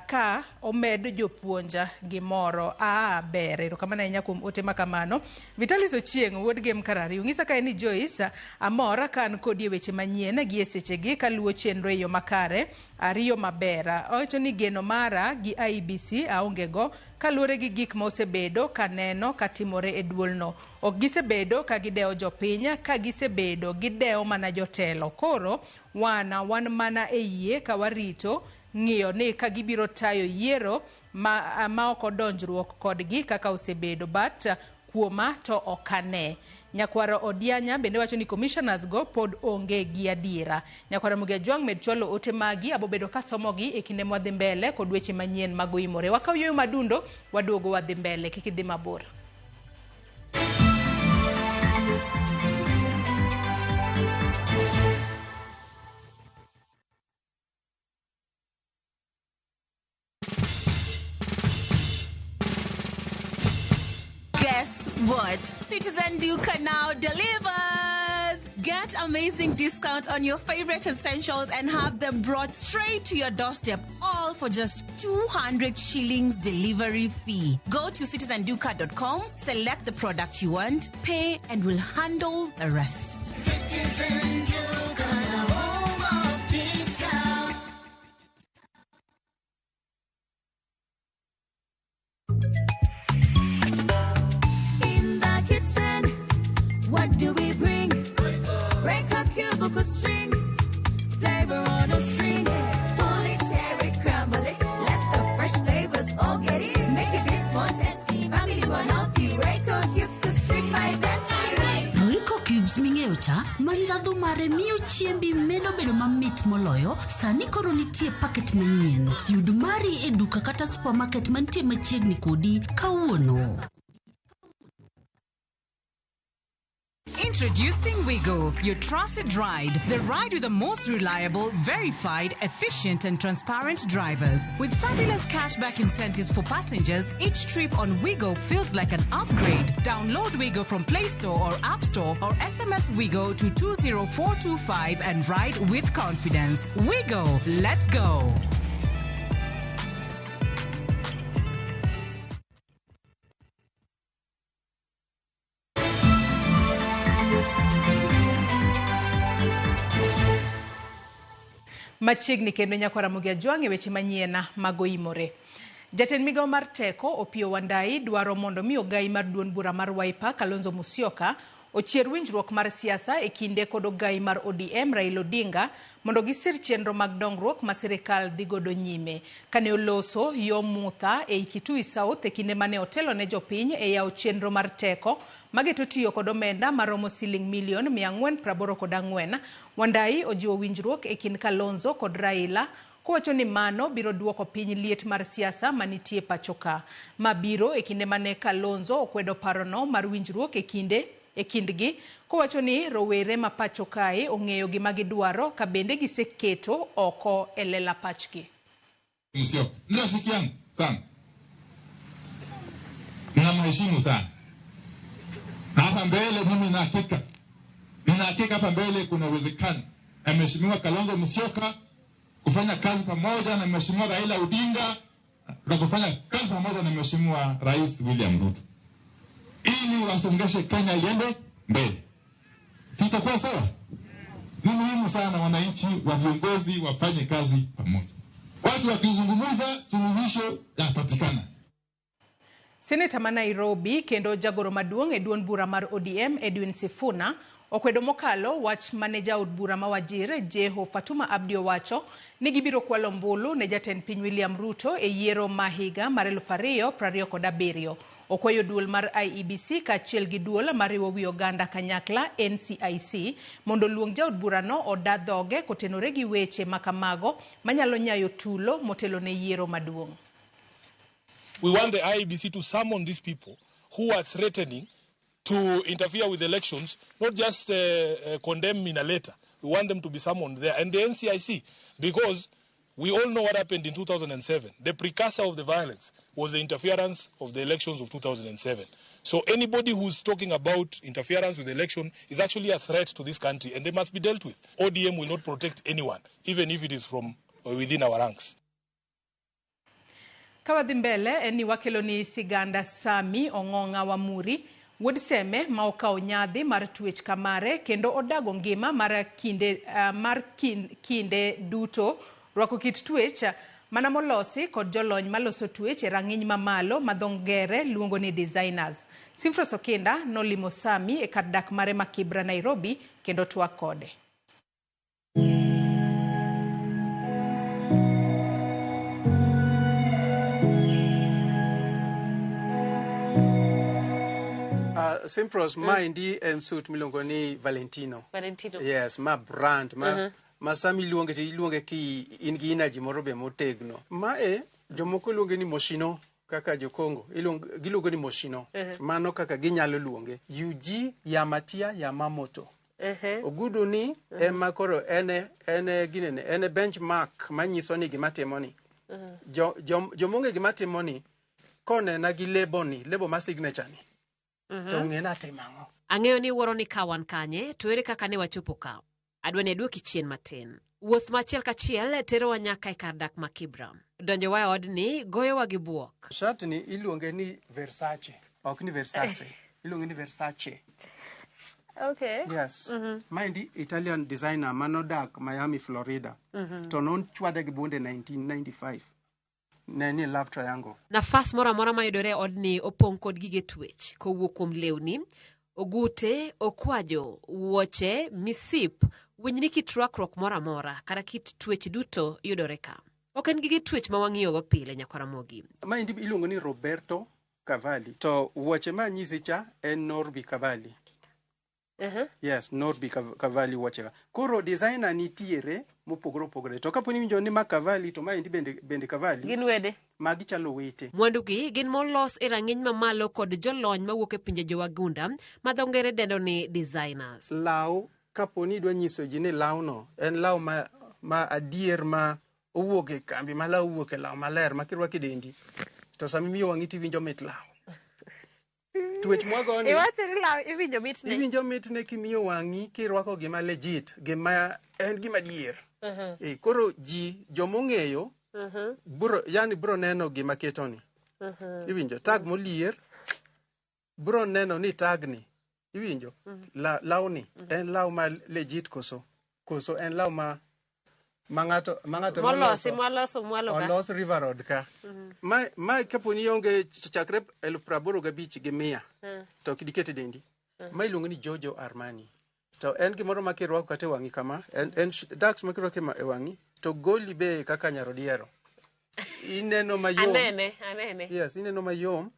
[SPEAKER 1] ka omed jopuonja gimoro bere to kamana nya kuom ote makamano. Vitalis Ochieng wuod Game Karari ng'isa ka ni Joyce amora kan kodi weche manyien gi esechegi kaluwo chenro yo makare ariyo mabera. Wacho ni geno mara gi IEBC aongego kaluore gi gik ma osebedo kaneno katimore e duolno. Ok gisebedo ka gideo jopiny, ka gisebedo gideo mana jotelo. Koro wan mana e yie ka warito ng'iyo ni ka gibiro tayo yiero ma ok odonjruok kodgi kaka osebedo, but kuoma to okane. Nyakwara Odianya bende wacho ni commissioners go pod onge gi adiera. Nyakwara Mugia Juang med chwalo ote magi abobedo ka somogi e kinde mwadhi mbele kod weche manyien magoimore. Wakaw yo madundo waduogo wadhi mbele kik idhi mabor.
[SPEAKER 2] Guess what? Citizen Duca now delivers. Get amazing discount on your favorite essentials and have them brought straight to your doorstep, all for just 200 shillings delivery fee. Go to citizenduca.com, select the product you want, pay, and we'll handle the rest.
[SPEAKER 7] Citizen Duca, the home of discount. In the kitchen, what do we bring? Break a cubicle string, flavor on a string. Pull it, tear it, crumble it. Let the fresh flavors all get in. Make it bits more tasty. Family will help you. Reiko cubes could string my bestie.
[SPEAKER 9] Reiko cubes ming'eyo cha mandhadhu mare miyo chiembi medo bedo mamit moloyo. Sani koro nitie paket manyien. Yud mari e duka kata supermarket mantie machiegni kodi kawuono.
[SPEAKER 10] Introducing Wigo, your trusted ride. The ride with the most reliable, verified, efficient and transparent drivers. With fabulous cashback incentives for passengers, each trip on Wigo feels like an upgrade. Download Wigo from Play Store or App Store or SMS Wigo to 20425 and ride with confidence. Wigo, let's go.
[SPEAKER 1] Machiegni kendo nyakwara Mugia Jwang' e weche manyiena magoimore. Jatend migao mar teko Opiyo Wandayi dwaro mondo mi ogai mar duond bura mar Wiper Kalonzo Musyoka ochier winjruok mar siasa e kinde kod ogai mar ODM Raila Odinga mondo gisir chenro mag dongruok ma sirikal dhi godo nyime. Kane oloso yo mutha e Kitui South e kinde mane otelo ne jopiny e yawo chenro mar teko mageto tiyo kod omenda maromo siling milion 484. Wandayi ojiwo winjruok e kind Kalonzo kod Raila kowacho ni mano biro duoko piny liet mar siasa manitie pachoka. Mabiro e kinde mane Kalonzo okwedo parono mar winjruok e kindgi kowacho ni rowere ma pachokae ong'eyo gima gidwaro ka bende giseketo oko e lela pachgi.
[SPEAKER 25] Rafiki yangu sana. Ninamheshimu sana. Hapa mbele mimi nina hakika hapa mbele kuna uwezekano na Mheshimiwa Kalonzo Musyoka kufanya kazi pamoja na Mheshimiwa Raila Odinga na kufanya kazi pamoja na Mheshimiwa Rais William Ruto ili wasongeshe Kenya iende mbele. Sitakuwa sawa? Ni muhimu sana wananchi wa viongozi wafanye kazi pamoja. Watu wakizungumza suluhisho yapatikana.
[SPEAKER 1] Seneta ma Nairobi kendo jagoro maduong' e duond bura mar ODM Edwin Sifuna okwedo mokalo wach mane jaod bura ma Wajir Jeho Fatuma Abdi owacho ni gibiro kwalo mbulu ne jatend piny William Ruto e yiero ma higa mar 2027. Okwayo duol mar IEBC kaachiel gi duol mariwo wi oganda kanyakla NCIC mondo luong jaod burano oda dhoge kotenore gi weche makamago manyalo nyayo tulo motelo ne yiero maduong'.
[SPEAKER 26] We want the IEBC to summon these people who are threatening to interfere with elections, not just condemn in a letter. We want them to be summoned there. And the NCIC, because we all know what happened in 2007. The precursor of the violence was the interference of the elections of 2007. So anybody who's talking about interference with the election is actually a threat to this country, and they must be dealt with. ODM will not protect anyone, even if it is from within our ranks.
[SPEAKER 1] Kawadhi mbele ni wakelo ni siganda Sami Ong'ong'a Wamuri wuod Seme ma okawo nyadhi mar twech kamare kendo odago ngima mar kinde duto rwako kit twech mana molosi kod jolony maloso twech e rang'iny mamalo ma dho ngere luongo ni designers. Simfro Sokinda nolimo Sami e kar dak mare ma Kibra Nairobi kendo twak kode.
[SPEAKER 27] Simpros, maendi en suit miluongo ni Valentino.
[SPEAKER 28] Valentino.
[SPEAKER 27] Yes, ma brand, ma sami iluonge ki in gi energy moro be motegno. Mae jomoko luonge ni Moschino. kaka jokongo giluongo ni moshino. Mano kaka ginyalo luonge. Yuji Yamatia Yamamoto. Ogudu ni ema koro ene ginene ene benchmark manyiso ni gima timoni. Jomonge gima timoni kone na gi lebo ma signature ni. To ng'ena timango.
[SPEAKER 3] Ang'eyo ni wuoro ni kawan kanye to ere kaka ne wachopo ka. Adwa ne duoki chien matin. Wuoth machiel kachiel terowa nyaka e kar dak ma Kibra. Donjo wa odni goyowa gi buok.
[SPEAKER 27] Shat ni iluonge ni Versace, ok ni Versace. Iluonge ni Versace.
[SPEAKER 3] Okay.
[SPEAKER 27] Yes. Mind Italian designer manodak Miami, Florida. To non chwade gi bunde 1995. Neni love triangle.
[SPEAKER 3] Nafas moro amora mayudore e odni opong' kod gige twech kowuok kuom lewni, ogute, okwajo, wuoche, misip, winyni kit rwakruok moro amora kata kit twech duto yudore ka. Ok en gige twech ma wang'iyogo pile Nyakaramogi.
[SPEAKER 27] Mind iluongo ni Roberto Cavalli. To wuoche ma nyisi cha en Norby Cavalli. Yes, Norby Cavalli wuoche. Koro designer nitiere mopogore. To kaponi winjo ni ma Cavalli to ma indi bende Cavalli.
[SPEAKER 3] Gin wede.
[SPEAKER 27] Magi chalo wete.
[SPEAKER 3] Mwandugi gin molos e rang'iny mamalo kod jolony mawuok e pinje jowagunda ma dho ngere dendo ni designers.
[SPEAKER 27] Law kaponi idwa nyiso ji ni lawno en law ma adier ma owuok e kambi ma law owuok e law maler ma kirwako dendi. To sami miyo wang'i tiwinjo mit law. Twech mwagoni.
[SPEAKER 3] Iwacho ni law iwinjo mitne.
[SPEAKER 27] Iwinjo mitne kimiyo wang'i kirwako gima legit, gima en gima dier. Koro ji jomong'eyo bro neno gima ketoni. Iwinjo tag molier bro neno ni tag ni. Iwinjo lawni en law ma legit koso en law ma ng'ato molos River Road ka. Ma kaponi onge chakre 85,000 gi 100 to kidikete dendi. Ma iluongo ni Giorgio Armani. To en gimoro ma kirwako kata e wang'i kama en dax ma kirwako e wang'i to goli be kaka nyarodiero. Ineno mayom.
[SPEAKER 3] Anene.
[SPEAKER 27] Yes, ineno mayom.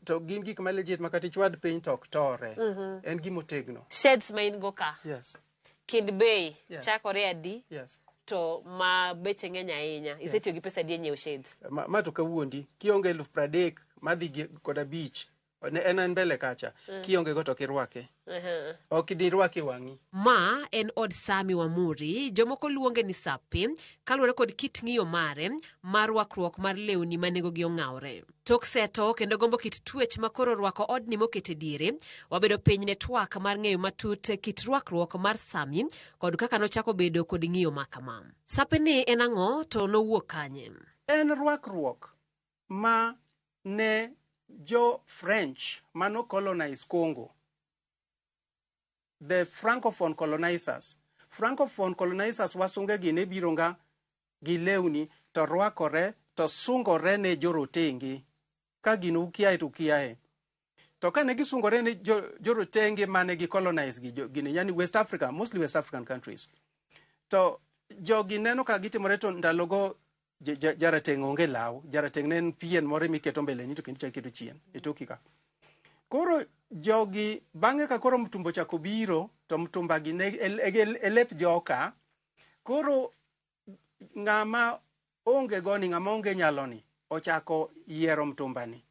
[SPEAKER 27] To gin gik ma legit ma kata chwad piny to ok tore. En gimotegno.
[SPEAKER 3] Shades ma in go ka.
[SPEAKER 27] Yes.
[SPEAKER 3] Kid Bay chakore adi.
[SPEAKER 27] Yes.
[SPEAKER 3] To ma beche ng'eny ahinya. Isetiyo gi pesa di nyiewo shades.
[SPEAKER 27] Ma to kawuondi kionge 30,000 madhi kod abich en mbele kacha kionge go to kirwake. Ok dirwake wang'i.
[SPEAKER 3] Ma en od Sami Wamuri, jomoko luonge ni Sapi, kaluwore kod kit ng'iyo mare mar rwakruok mar lewni ma nengogi ong'awre. Tok seto kendo gombo kit twech ma koro rwako odni mokete diere, wabedo piny ne twak mar ng'eyo matut kit rwakruok mar Sami kod kaka nochako bedo kod ng'iyo makama. Sapi ni en ang'o to nowuok kanye?
[SPEAKER 27] En rwakruok ma ne jo French mano colonize Congo. The Francophone colonizers wasunge gi ne bironga gi lewni to rwakore to sungore ne jorotenge ka gino ukiae to ukiae. To kane gisungore ne jorotenge mane gi colonize gini yani West Africa, mostly West African countries. To jogi neno ka gitimore to ndalogo jarateng' onge law, jarateng' ne en pien moro miketo mbele ni to kendo chaketo chien e toki ka. Koro jogi bang'e ka koro mtumbo chako biro to mtumba gi ne elep joka. Koro ng'ama onge goni ng'ama onge nyaloni ochako yiero mtumbani.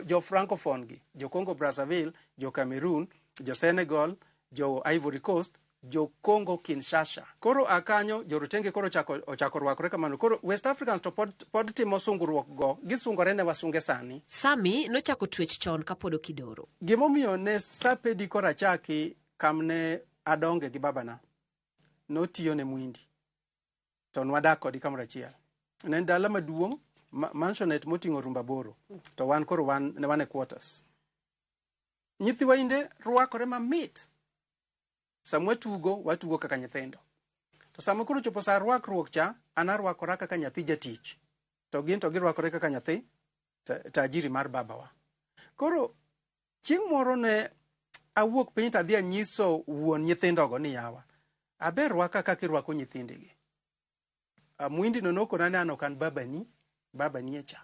[SPEAKER 27] Jo Francophone gi, jo Congo Brazzaville, jo Cameroon, jo Senegal, jo Ivory Coast, jo Congo Kinshasa. Koro akanyo jorotenge koro ochako rwakore kamano. Koro West Africans to pod timo sungruok go, gisungore ne wasunge sani.
[SPEAKER 3] Sami nochako twech chon kapod okidoro.
[SPEAKER 27] Gimomiyo ne sapedi kora chaki kamne adonge gi babana. Notiyo ne mwindi. To nwadak kodi kamoro achiel. Ne dala maduong' mansionette moting'o rumba boro. To wan koro ne wan e quarters. Nyithi wainde rwakore mamit. Sama watugo kaka nyithindo. To sama koro chopo sa rwakruok cha, an arwakora kaka nyathi jatich. To gin to girwakore kaka nyathi tajiri mar babawa. Koro chieng' moro ne awuok piny tadhi anyiso wuon nyithindogo ni yawa. Aber rwaka kaka irwako nyithindegi. Mwindi no nokona ni an ok an babani echa.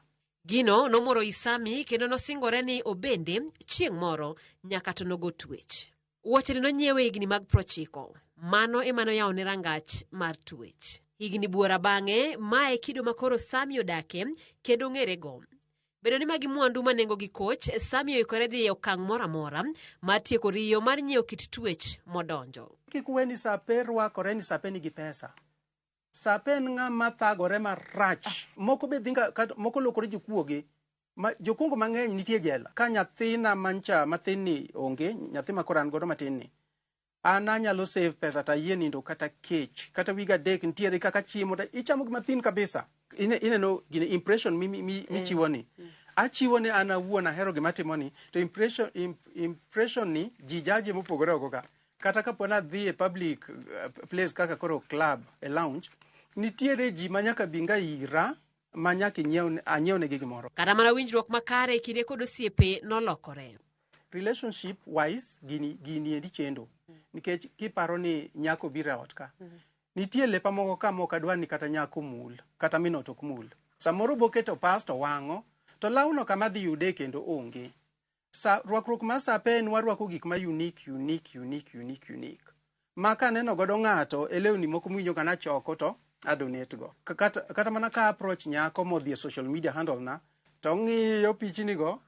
[SPEAKER 3] Gino nomoro Isami kendo nosingore ni obende chieng' moro nyaka to nogo twech. Wuoche no nyiewe higni mag 90. Mano emano yawone rangach mar twech. Higni buora bang'e, mae kido makoro Sami odake kendo ng'ere go. Bedo ni magi mwandu ma nengo gi koch, Sami oikore dhi e okang' moro amora mar tieko riyo mar nyiewo kit twech modonjo.
[SPEAKER 27] Kik we ni sape rwakore ni sape nigi pesa. Sape en ng'ama thagore marach. Moko be dhinga moko lokore jokuoge. Jokungo mang'eny nitie jela. Ka nyathina mancha mathin onge, nyathi ma koran godo matin ni. An anyalo save pesa ta yie nindo kata kech, kata wiga dek nitiere kaka chiemo ta ichamo gi mathin kabisa. Ineno gine impression mi chiwo ni. Achiwo ne ana wuona hero gima timo ni, to impression ni jijaji mopogore ogoga. Kata kapo na dhi e public place kaka koro club, a lounge, nitiere ji manyaka binga ira manyaka anyiew ne gimoro.
[SPEAKER 3] Kata mana winjruok makare e kinde kod osiepe nolokore.
[SPEAKER 27] Relationship wise gini endi chendo. Nikech kiparo ni nyako bira ot ka. Nitie lepa moko ka moko adwa ni kata nyako mul, kata minoto ok mul. Samoro boketo pasto wang'o, to lawno kama dhi yude kendo onge. Rwakruok ma sape en warwako gik ma unique. Ma ka neno godo ng'ato e lewni moko mwinjo kana choko to adonate go. Kata mana ka approach nyako modhi e social media handle na, to ng'iyo pichni go,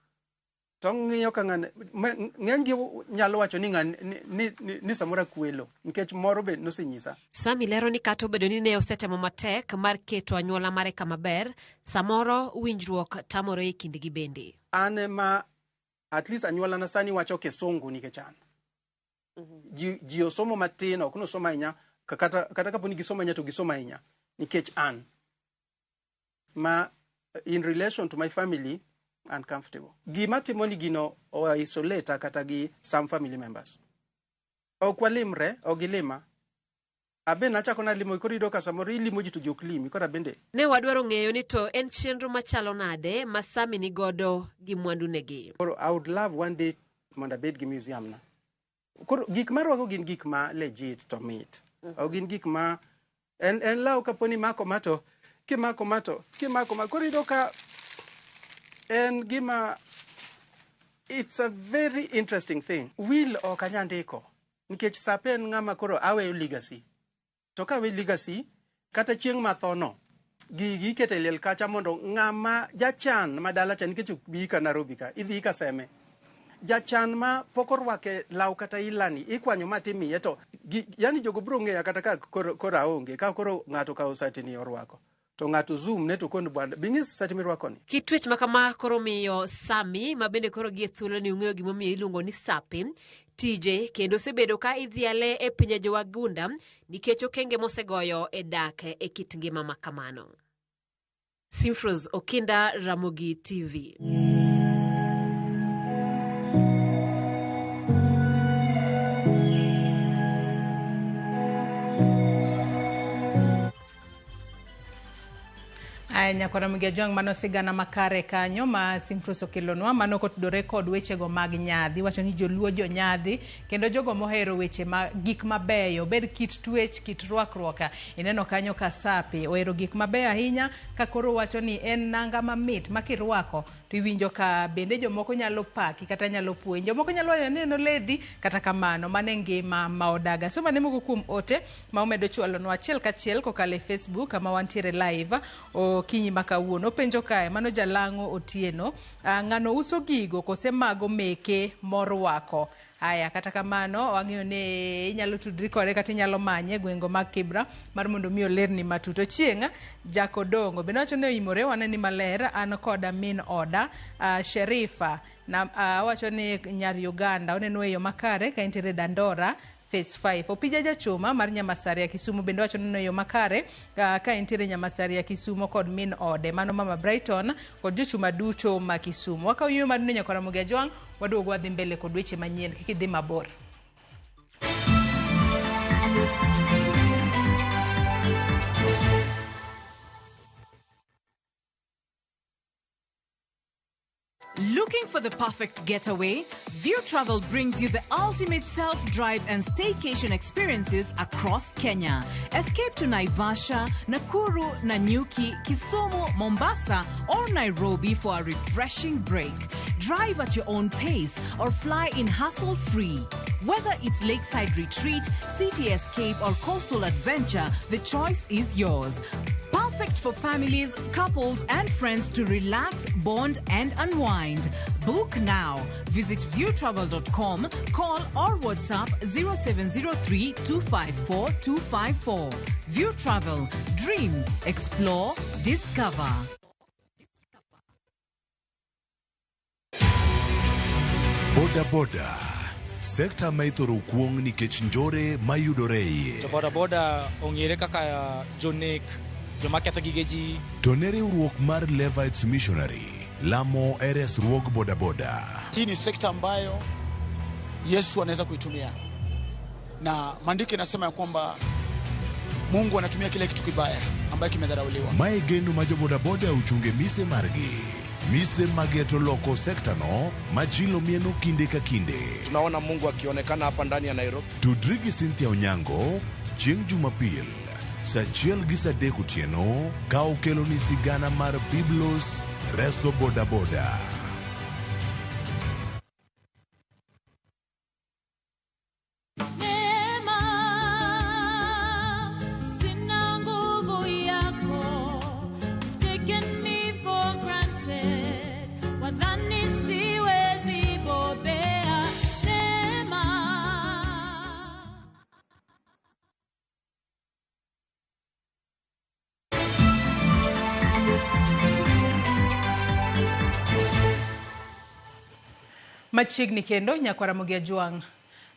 [SPEAKER 27] to ng'iyo ka ng'eny gi nyalo wacho ni samora kwelo, nikech moro be nosenyisa.
[SPEAKER 3] Sami lero ni kata obedo ni ne osetemo matek mar keto anyuola mare kama ber, samoro winjruok tamore e kindgi bende.
[SPEAKER 27] Ane ma at least anyuola na sani wacho kisungu nikech an. Ji osomo matin, ok nosoma ahinya, kata kapo ni gisoma ahinya to gisoma ahinya nikech an. Ma in relation to my family, uncomfortable. Gima timo ni gino o isolate kata gi some family members. Ok walimre, ok gilima. Abe nachako na limo ikorido ka samoro ilimo ji to joklimi kora bende.
[SPEAKER 3] Ne wadwaro ng'eyo ni to en chenro machalo nade ma Sami ni godo gi mwandu negi.
[SPEAKER 27] I would love one day mondo abed gi museum na. Koro gik marwako gin gik ma legit to meet. O gin gik ma en law kaponi mako mato korido ka en gima it's a very interesting thing. Will ok anyandiko nikech sape en ng'ama koro aweyo legacy. To ka we legacy kata chieng' mathono gigi kete liel kacha mondo ng'ama jachan madala cha nikech bi ka Nairobi ka idhi ka seme jachan ma pokorwake law kata ilani ikwanyo matimiye to yani jogo bro ng'eya kata ka koro aonge ka koro ng'ato ka osatini orwako to ng'ato zoom ne to kon bwana bingis satimi rwako ni
[SPEAKER 3] kitwech makama koro miyo Sami mabende koro gi thuolo ni ung'eyo gimomiyo iluongo ni Sapi tije kendo sebedo ka idhiale e pinje jowagunda nikech okenge mosegoyo e dak e kit ngima makamano. Simfros Okinda, Ramogi TV.
[SPEAKER 1] Nyakora Mugia Jong mano sigana makare kanyo ma Simfros okelonwa mano kotudore kod wechego mag nyadhi wacho ni joluo jo nyadhi kendo jogo mohero weche gik mabeyo bed kit twech kit rwakruok ineno kanyo ka Sapi ohero gik mabeyo ahinya ka koro wacho ni en nanga mamit makirwako to iwinjo ka bende jomoko nyalo paki kata nyalo puonjo jomoko nyalo wacho ni ledhi kata kamano mane ngima ma odaga so mane moko kuom ote ma omedo chwalonwa achiel kachiel kokalo e Facebook kama wantiere live kinyi makawuono penjo kae mano Jalango Otieno ng'ano uso gigo kose mago meke morwako haya kata kamano wang'eyo ne inyalo tudri kode kata inyalo manye gwengo mag Kibra mar mondo mi olerni matuto chieng' Jakodongo bende wacho ne oimore wanani maler an koda min oda Sherifa na wacho ni nyar Uganda oneno e yo makare ka intere Dandora Phase 5. Opija jachoma mar Nyamasaria Kisumu bende wacho neno yo makare ka intere Nyamasaria Kisumu kod min ode mano Mama Brighton kod jochuma duto ma Kisumu. Waka uyo madune Nyakora Mugia Jong waduogo wadhi mbele kod weche manyien kikidhi mabor.
[SPEAKER 10] Looking for the perfect getaway? View Travel brings you the ultimate self-drive and staycation experiences across Kenya. Escape to Naivasha, Nakuru, Nanyuki, Kisumu, Mombasa, or Nairobi for a refreshing break. Drive at your own pace or fly in hassle-free. Whether it's lakeside retreat, city escape, or coastal adventure, the choice is yours. Perfect for families, couples, and friends to relax, bond, and unwind. Book now. Visit viewtravel.com, call or WhatsApp 0703 254 254. View Travel. Dream, explore, discover.
[SPEAKER 4] Boda boda. Sekta ma ithoro kuong nikech njore mayudore iye.
[SPEAKER 8] To boda boda ong'ere kaka jonek, joma ketho gige ji.
[SPEAKER 4] To ne riwruok mar Levites Missionary lamo e resruog boda boda.
[SPEAKER 11] Hii ni sekta ambayo Yesu anaweza kuitumia, na maandiko yanasema ya kwamba Mungu anatumia kile kitu kibaya ambayo kimedharauliwa.
[SPEAKER 4] Mae geno ma joboda boda uchunge mise margi. Mise mageto loko sekta no majilo mieno kinde ka kinde.
[SPEAKER 12] Tunaona Mungu akionekana hapa ndani ya Nairobi.
[SPEAKER 4] Tudrigi Cynthia Onyango chieng' Jumapil saa 1:03 otieno ka okelo ni sigana mar Biblos reso boda boda.
[SPEAKER 1] Machiegni kendo Nyakwaramogi Ajwang'.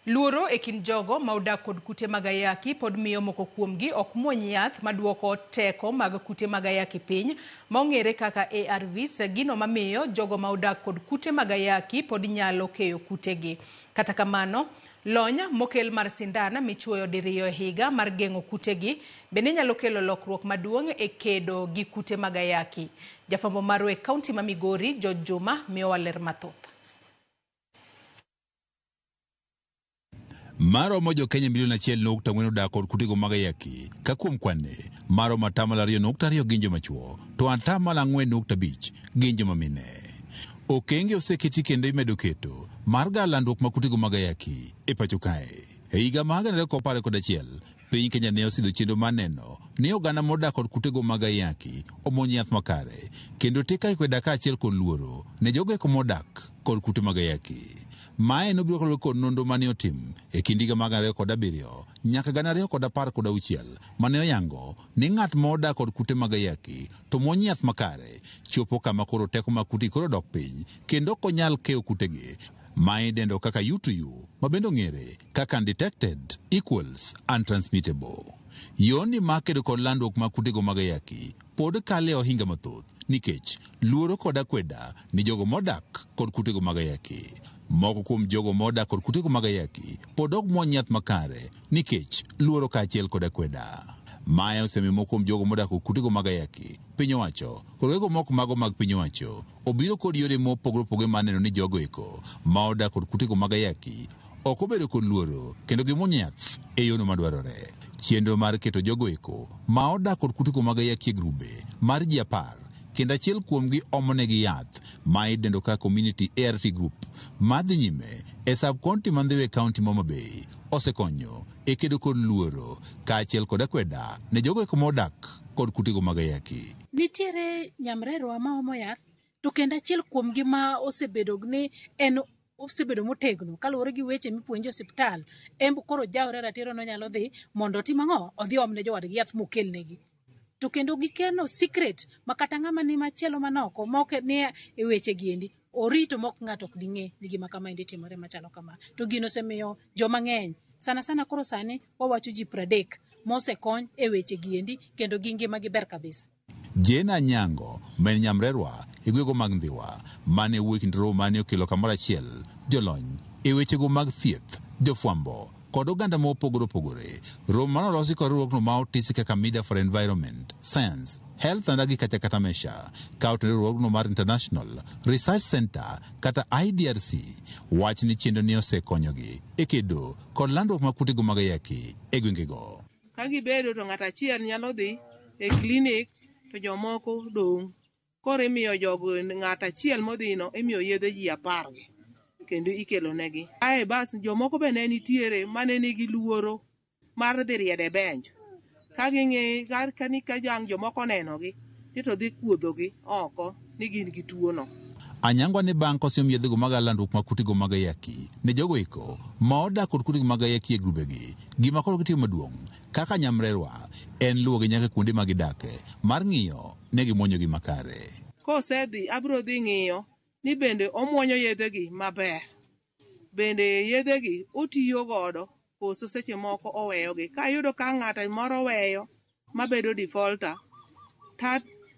[SPEAKER 1] Luoro e kind jogo ma odak kod kute mag ayaki pod miyo moko kuomgi ok muony yath maduoko teko mag kute mag ayaki piny ma ong'ere kaka ARVs, gino mamiyo jogo ma odak kod kute mag ayaki pod nyalo keyo kutegi. Kata kamano, lony mokel mar sindan michuoyo diriyo e higa mar geng'o kutegi bende nyalo kelo lokruok maduong' e kedo gi kute mag ayaki. Jafwambo marwa e kaunti ma Migori, George Juma, miyowa ler mathoth.
[SPEAKER 13] Maromo jo Kenya milion 1.4 odak kod kutego mag ayaki, ka kuom kwanne maromo 2.2 gin joma chuo, to 4.5 gin joma mine. Okenge oseketi kendo imedo keto mar landruok mag kutego mag ayaki e pacho kae. E higa mag 2011, piny Kenya ne osidho chenro maneno ni oganda modak kod kutego mag ayaki omuony yath makare, kendo tika ikweda kaachiel kod luoro ne jogo eko modak kod kute mag ayaki. Mae nobiro kod nonro mane otim e kind higa mag 2007 nyaka 2016 mane oyango ni ng'at modak kod kute mag ayaki to muony yath makare chopo kama koro teko mag kute koro dok piny kendo ok onyal keyo kutegi. Mae dendo kaka U2U, mabendo ng'ere kaka undetected equals untransmittable. Yoni makedo kod landruok mag kutego mag ayaki pod kale ohinga mathoth nikech luoro kod akweda ni jogo modak kod kutego mag ayaki. Moko kuom jogo modak kod kutego mag ayaki pod ok muony yath makare nikech luoro kaachiel kod akweda. Mae osemiyo moko kuom jogo modak kod kutego mag ayaki piny owacho kod moko mago mag piny owacho obiro kod yore mopogore opogore maneno ni jogo eko ma odak kod kutego mag ayaki ok obedo kod luoro kendo gimuony yath e yono madwarore. Chenro mar keto jogo eko ma odak kod kutego mag ayaki e grube mar ji 10 kendo achiel kuomgi omonegi yath ma idendo ka community ART group madhi nyime e sub-county mandhiwe kaunti ma Homa Bay osekonyo e kedo kod luoro kaachiel kod akweda ne jogo eko modak kod kutego mag ayaki.
[SPEAKER 14] Nitiere nyamrerwa ma omo yath to kendo achiel kuomgi ma osebedo ni en osebedo motegno kaluwore gi weche mipuonjo osiptal embo koro jawre ratiro no nyalo dhi mondo otim ang'o, odhi omne jowadgi yath mokelnegi. To kendo gikeno secret makata ng'ama ni machielo manoko moke ni e weche giendi orito mok ng'ato ok ding'e ni gima kama indi timore machalo kama. To gino osemiyo joma ng'eny sana koro sani wawacho ji 30 mosekony e weche giendi kendo gi ngima gi ber kabisa.
[SPEAKER 13] Jena Nyango men nyamrerwa e gwego mag Ndhiwa mane wuok kind romo mane okelo kamoro achiel jolony e wechego mag thieth, jofwambo kod oganda mopogore opogore. Romo manolosi kod riwruokno ma otisi kaka Media for Environment, Science, Health and Agriculture kata MESHA, ka otende riwruokno mar International Research Center kata IDRC, wach ni chenro ni osekonyogi e kedo kod landruok mag kutego mag ayaki e gwengego.
[SPEAKER 16] Ka gibedo to ng'ato achiel nyalo dhi e klinik to jomoko dong'. Koro imiyo jogo ng'ato achiel modhino imiyo yedhe ji 10 kendo ikelo negi. Ae bas jomoko be ne nitiere mane nigi luoro mar dhi riede bench. ka ging'e ka jang jomoko nenogi to dhi kuodhogi oko ni gin gi tuono.
[SPEAKER 13] Anyangwa ne bang' kosiom yedhego mag landruok mag kutego mag ayaki ne jogo eko ma odak kod kutego mag ayaki e grubegi. Gima koro gitimo maduong' kaka nyamrerwa en luwogi nyaka kuonde ma gidake mar ng'iyo ne gimuonyogi makare.
[SPEAKER 16] Kosedhi abiro dhi ng'iyo ni bende omuonyo yedhegi maber, bende yedhegi otiyo godo koso seche moko oweyogi. Kayudo ka ng'ato moro weyo mabedo defaulter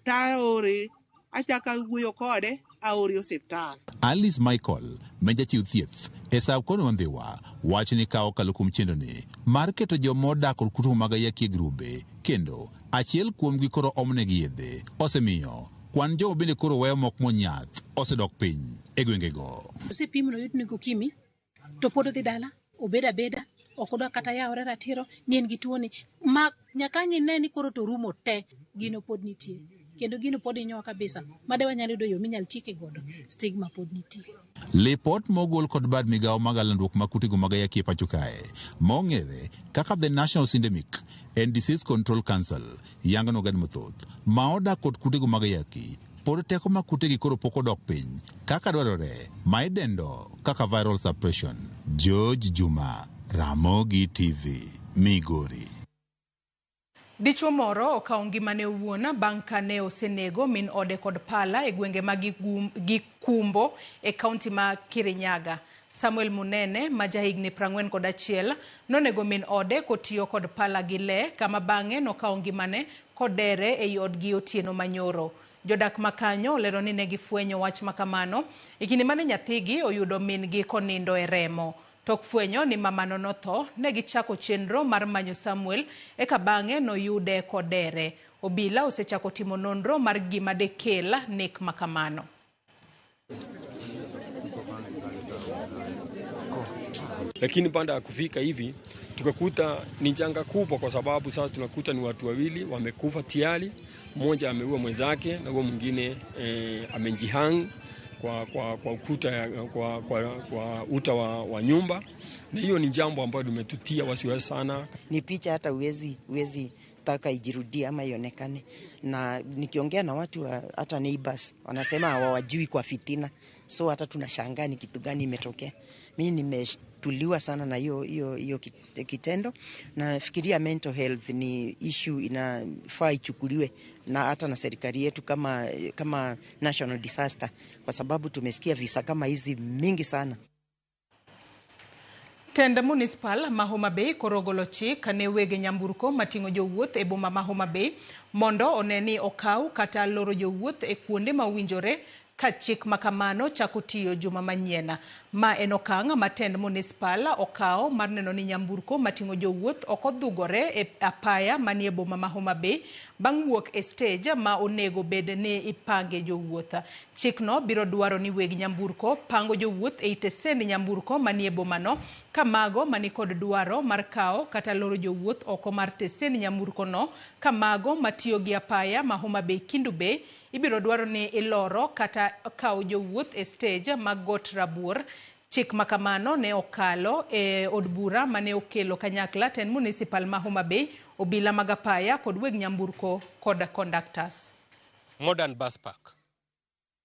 [SPEAKER 16] taore achaka wuoyo kode aori osiptal.
[SPEAKER 13] Alice Michael ma jachiw thieth e sab kono Ondhiwa wacho ni kawo kalo kuom chendoni mar keto joma odak kod kutego mag ayaki e grube kendo achiel kuomgi koro omnegi yedhe osemiyo kwan jogo bende koro weyo mok monyath osedok piny e gwengego.
[SPEAKER 14] Osepim no yudni gokimi to pod odhi dala obeda beda ok odwa kata yawore ratiro ni en gi tuoni ma nyaka ne ni koro to rumo te gino pod nitie kendo gino pod inyo kabisa made wanyalo yudo yo minyal tieke godo stigma pod nitie.
[SPEAKER 13] Lipot mogol kod bad migawo mag landruok mag kutego mag ayaki e pacho kae mong'ere kaka The National Syndemic and Disease Control Council yangono gad mathoth ma odak kod kutego mag ayaki pod teko mag kutegi koro pok odok piny kaka dwarore ma idendo kaka viral suppression. George Juma, Ramogi TV, Migori.
[SPEAKER 1] Dichuo moro okawo ngimane owuon bang' kane osenego min ode kod pala e gwenge mag Gikumbo e kaunti ma Kirinyaga. Samuel Munene ma jahigni 41 nonego min ode kotiyo kod pala gi le kama bang'e nokawo ngimane kod dere e odgi otieno manyoro. Jodak makanyo olero ni ne gifwenyo wach makamano e kinde mane nyathigi oyudo min gi konindo e remo. Tok fwenyo ni mamano notho ne gichako chenro mar manyo Samuel eka bang'e noyude kod dere. Obila osechako timo nonro mar gima dekel nek makamano.
[SPEAKER 15] Lakini baada ya kufika hivi tukakuta ni janga kubwa, kwa sababu sasa tunakuta ni watu wawili wamekufa tayari, mmoja ameua mwenzake na huyo mwingine amejihang kwa ukuta kwa uta wa nyumba, na hiyo ni jambo ambalo limetutia wasiwasi sana.
[SPEAKER 17] Ni picha hata uwezi taka ijirudia ama ionekane, na nikiongea na watu hata neighbors wanasema hawajui kwa fitina, so hata tunashangaa ni kitu gani imetokea. Mimi nimetuliwa sana na hiyo kitendo, na fikiria mental health ni issue inafaa ichukuliwe na hata na serikali yetu kama national disaster, kwa sababu tumesikia visa kama hizi mingi sana.
[SPEAKER 1] Tend municipal ma Homa Bay korogolo chik ne wege nyamburko matingo jowuoth e boma ma Homa Bay mondo oneni okaw kata loro jowuoth e kuonde mawinjore ka chik makamano chako tiyo juma manyien. Ma en okang' ma tend municipal okawo mar neno ni nyamburko matingo jowuoth ok odhugore e apaya manie boma ma Homa Bay bang' wuok e stage ma onego bed ni ipange jowuoth. Chikno biro dwaro ni weg nyamburko pango jowuoth e itesend nyamburko manie boma no, ka mago mani kod dwaro mar kawo kata loro jowuoth oko mar tesend nyamburko no, ka mago matiyo gi apaya ma Homa Bay Kindu Bay ibiro dwaro ni iloro kata kawo jowuoth e stage mag Got Rabuor. Chik makamano ne okalo e od bura mane okelo kanyakla ten municipal ma Homa Bay, obila mag apaya kod weg nyamburko kod conductors.
[SPEAKER 18] Modern bus park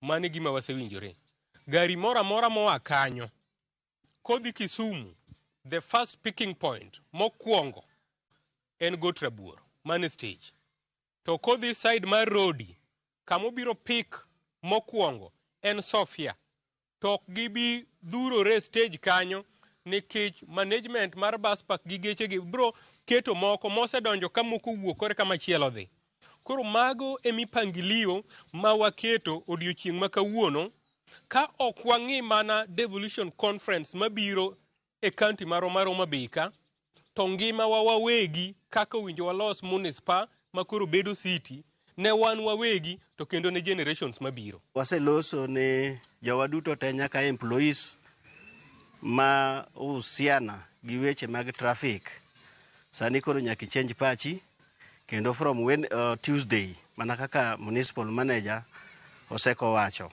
[SPEAKER 18] mani gima wasewinjore, gari mora moa kanyo kodhi Kisumu, the first picking point mokwongo en Got Rabuor mane stage, to kodhi side mar rodi kamo biro pick mokwongo en Sofia, to gibi dhurore stage kanyo nikech management mar bus park gi geche gi bro keto moko mosedonjo kamoko wuokore kama chielo dhi. Koro mago emipangilio ma waketo odiochieng' makawuono, ka ok wang'i mana devolution conference mabiro e county maro Homa Bay ka, to ngima wawegi kaka winjo walos municipal makoro bedo city ne wan wawegi to kendo ne generations mabiro.
[SPEAKER 27] Waseloso ne jowaduto te nyaka employees ma usiana gi weche mag traffic. Sani koro nyaki change pachi, kendo from Tuesday mana kaka municipal manager oseko wacho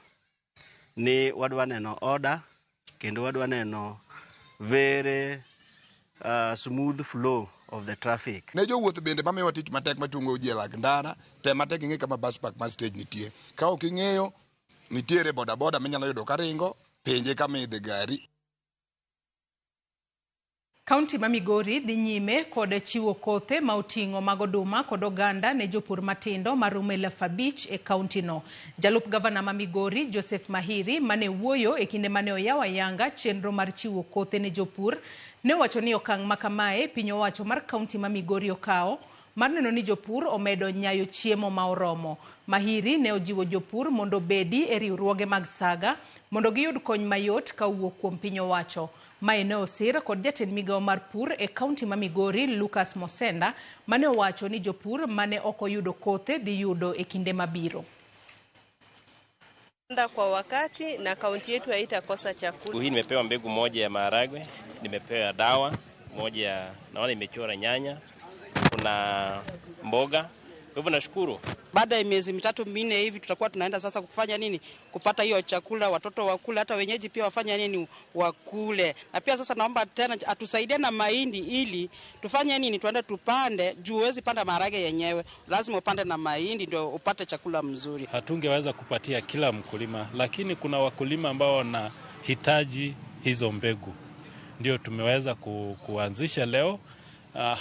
[SPEAKER 27] ni wadwa neno order, kendo wadwa neno very smooth flow
[SPEAKER 5] of the traffic.
[SPEAKER 12] Ne jowuoth bende mamiyo tich matek matungo ji lag ndara, te matek ing'e kama bus park mar stage nitie. Ka ok ing'eyo, nitiere boda boda minyalo yudo ka ringo, penje kama idhe gari.
[SPEAKER 1] Kaunti ma Migori dhi nyime kod chiwo kothe ma oting'o mag oduma kod oganda ne jopur matindo marumo 5,000 e kaunti no. Jalup gavana ma Migori Joseph Mahiri mane wuoyo e kinde mane oyawa yanga chenro mar chiwo kothe ne jopur ne wacho ni okang' makamae piny owacho mar kaunti ma Migori okawo mar neno ni jopur omedo nyayo chiemo ma oromo. Mahiri ne ojiwo jopur mondo bedi e riwruoge mag saga mondo giyud kony mayot ka wuok kuom piny owacho. Mae ne osir kod jatend migawo mar pur e kaunti ma Migori Lucas Mosenda mane owacho ni jopur mane ok oyudo kothe dhi yudo e kinde mabiro.
[SPEAKER 6] Kwa wakati na kaunti yetu haitakosa chakula.
[SPEAKER 5] Hii nimepewa mbegu moja ya maharagwe, nimepewa dawa moja, naona imechora nyanya, kuna mboga. Kwa hivyo nashukuru.
[SPEAKER 19] Baada ya miezi 3-4 hivi tutakuwa tunaenda sasa kufanya nini? Kupata hiyo chakula, watoto wakule, hata wenyeji pia wafanya nini? Wakule. Na pia sasa naomba tena atusaidie na mahindi ili tufanye nini? Tuende tupande, juu huwezi panda maharage yenyewe. Lazima upande na mahindi ndio upate chakula mzuri.
[SPEAKER 20] Hatungeweza kupatia kila mkulima, lakini kuna wakulima ambao wanahitaji hizo mbegu. Ndio tumeweza kuanzisha leo.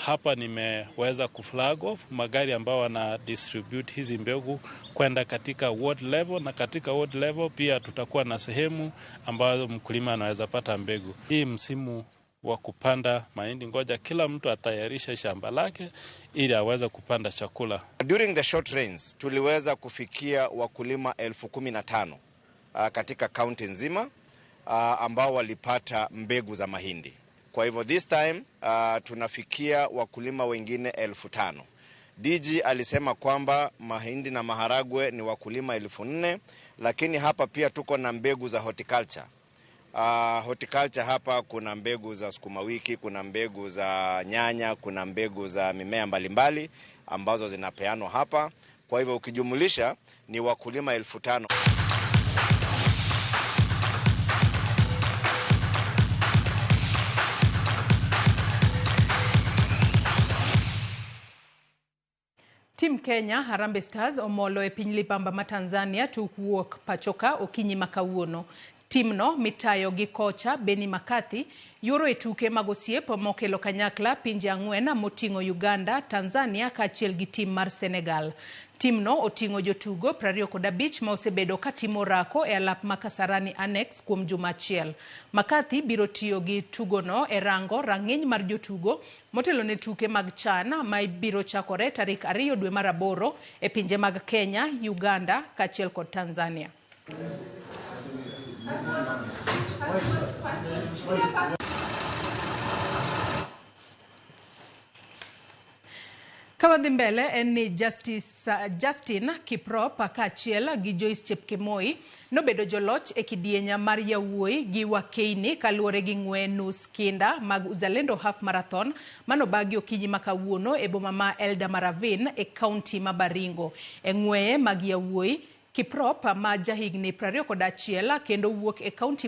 [SPEAKER 20] Hapa nimeweza kuflag off magari ambao wana distribute hizi mbegu kwenda katika ward level, na katika ward level pia tutakuwa na sehemu ambazo mkulima anaweza pata mbegu. Hii msimu wa kupanda mahindi, ngoja kila mtu atayarisha shamba lake ili aweze kupanda chakula.
[SPEAKER 12] During the short rains tuliweza kufikia wakulima 15,000 katika kaunti nzima ambao walipata mbegu za mahindi. Kwa hivyo this time tunafikia wakulima wengine 5,000. DG alisema kwamba mahindi na maharagwe ni wakulima 4,000, lakini hapa pia tuko na mbegu za horticulture. Horticulture hapa kuna mbegu za sukuma wiki, kuna mbegu za nyanya, kuna mbegu za mimea mbalimbali ambazo zinapeanwa hapa. Kwa hivyo ukijumulisha ni wakulima 5,000.
[SPEAKER 1] Team Kenya Harambee Stars omolo e piny Lipamba ma Tanzania tuk wuok pachoka okinyi makawuono. Team no mitayo gi kocha Beni Makathi yoro e tuke mag osiep mokelo kanyakla pinje 4 moting'o Uganda, Tanzania kaachiel gi team mar Senegal. Team no oting'o jotugo 25 ma osebedo ka timo rako e alap ma Kasarani Annex kuom juma achiel. Makathi biro tiyo gi tugono e rango rang'iny mar jotugo motelo ne tuke mag CHAN ma biro chakore tarik 2 dwe mar 8 e pinje mag Kenya, Uganda kaachiel kod Tanzania. Kawadhi mbele en ni Justin Kiprop kaachiel gi Joyce Chepkemoi nobedo joloch e kidienya mar yawuoyi gi wakeini kaluwore gi ng'we nus kinda mag Uzalendo Half Marathon manobagi okinyi makawuono e boma ma Elda Maravin e kaunti ma Baringo. E ng'weye mag yawuoyi Kiprop ma jahigni 21 kendo wuok e kaunti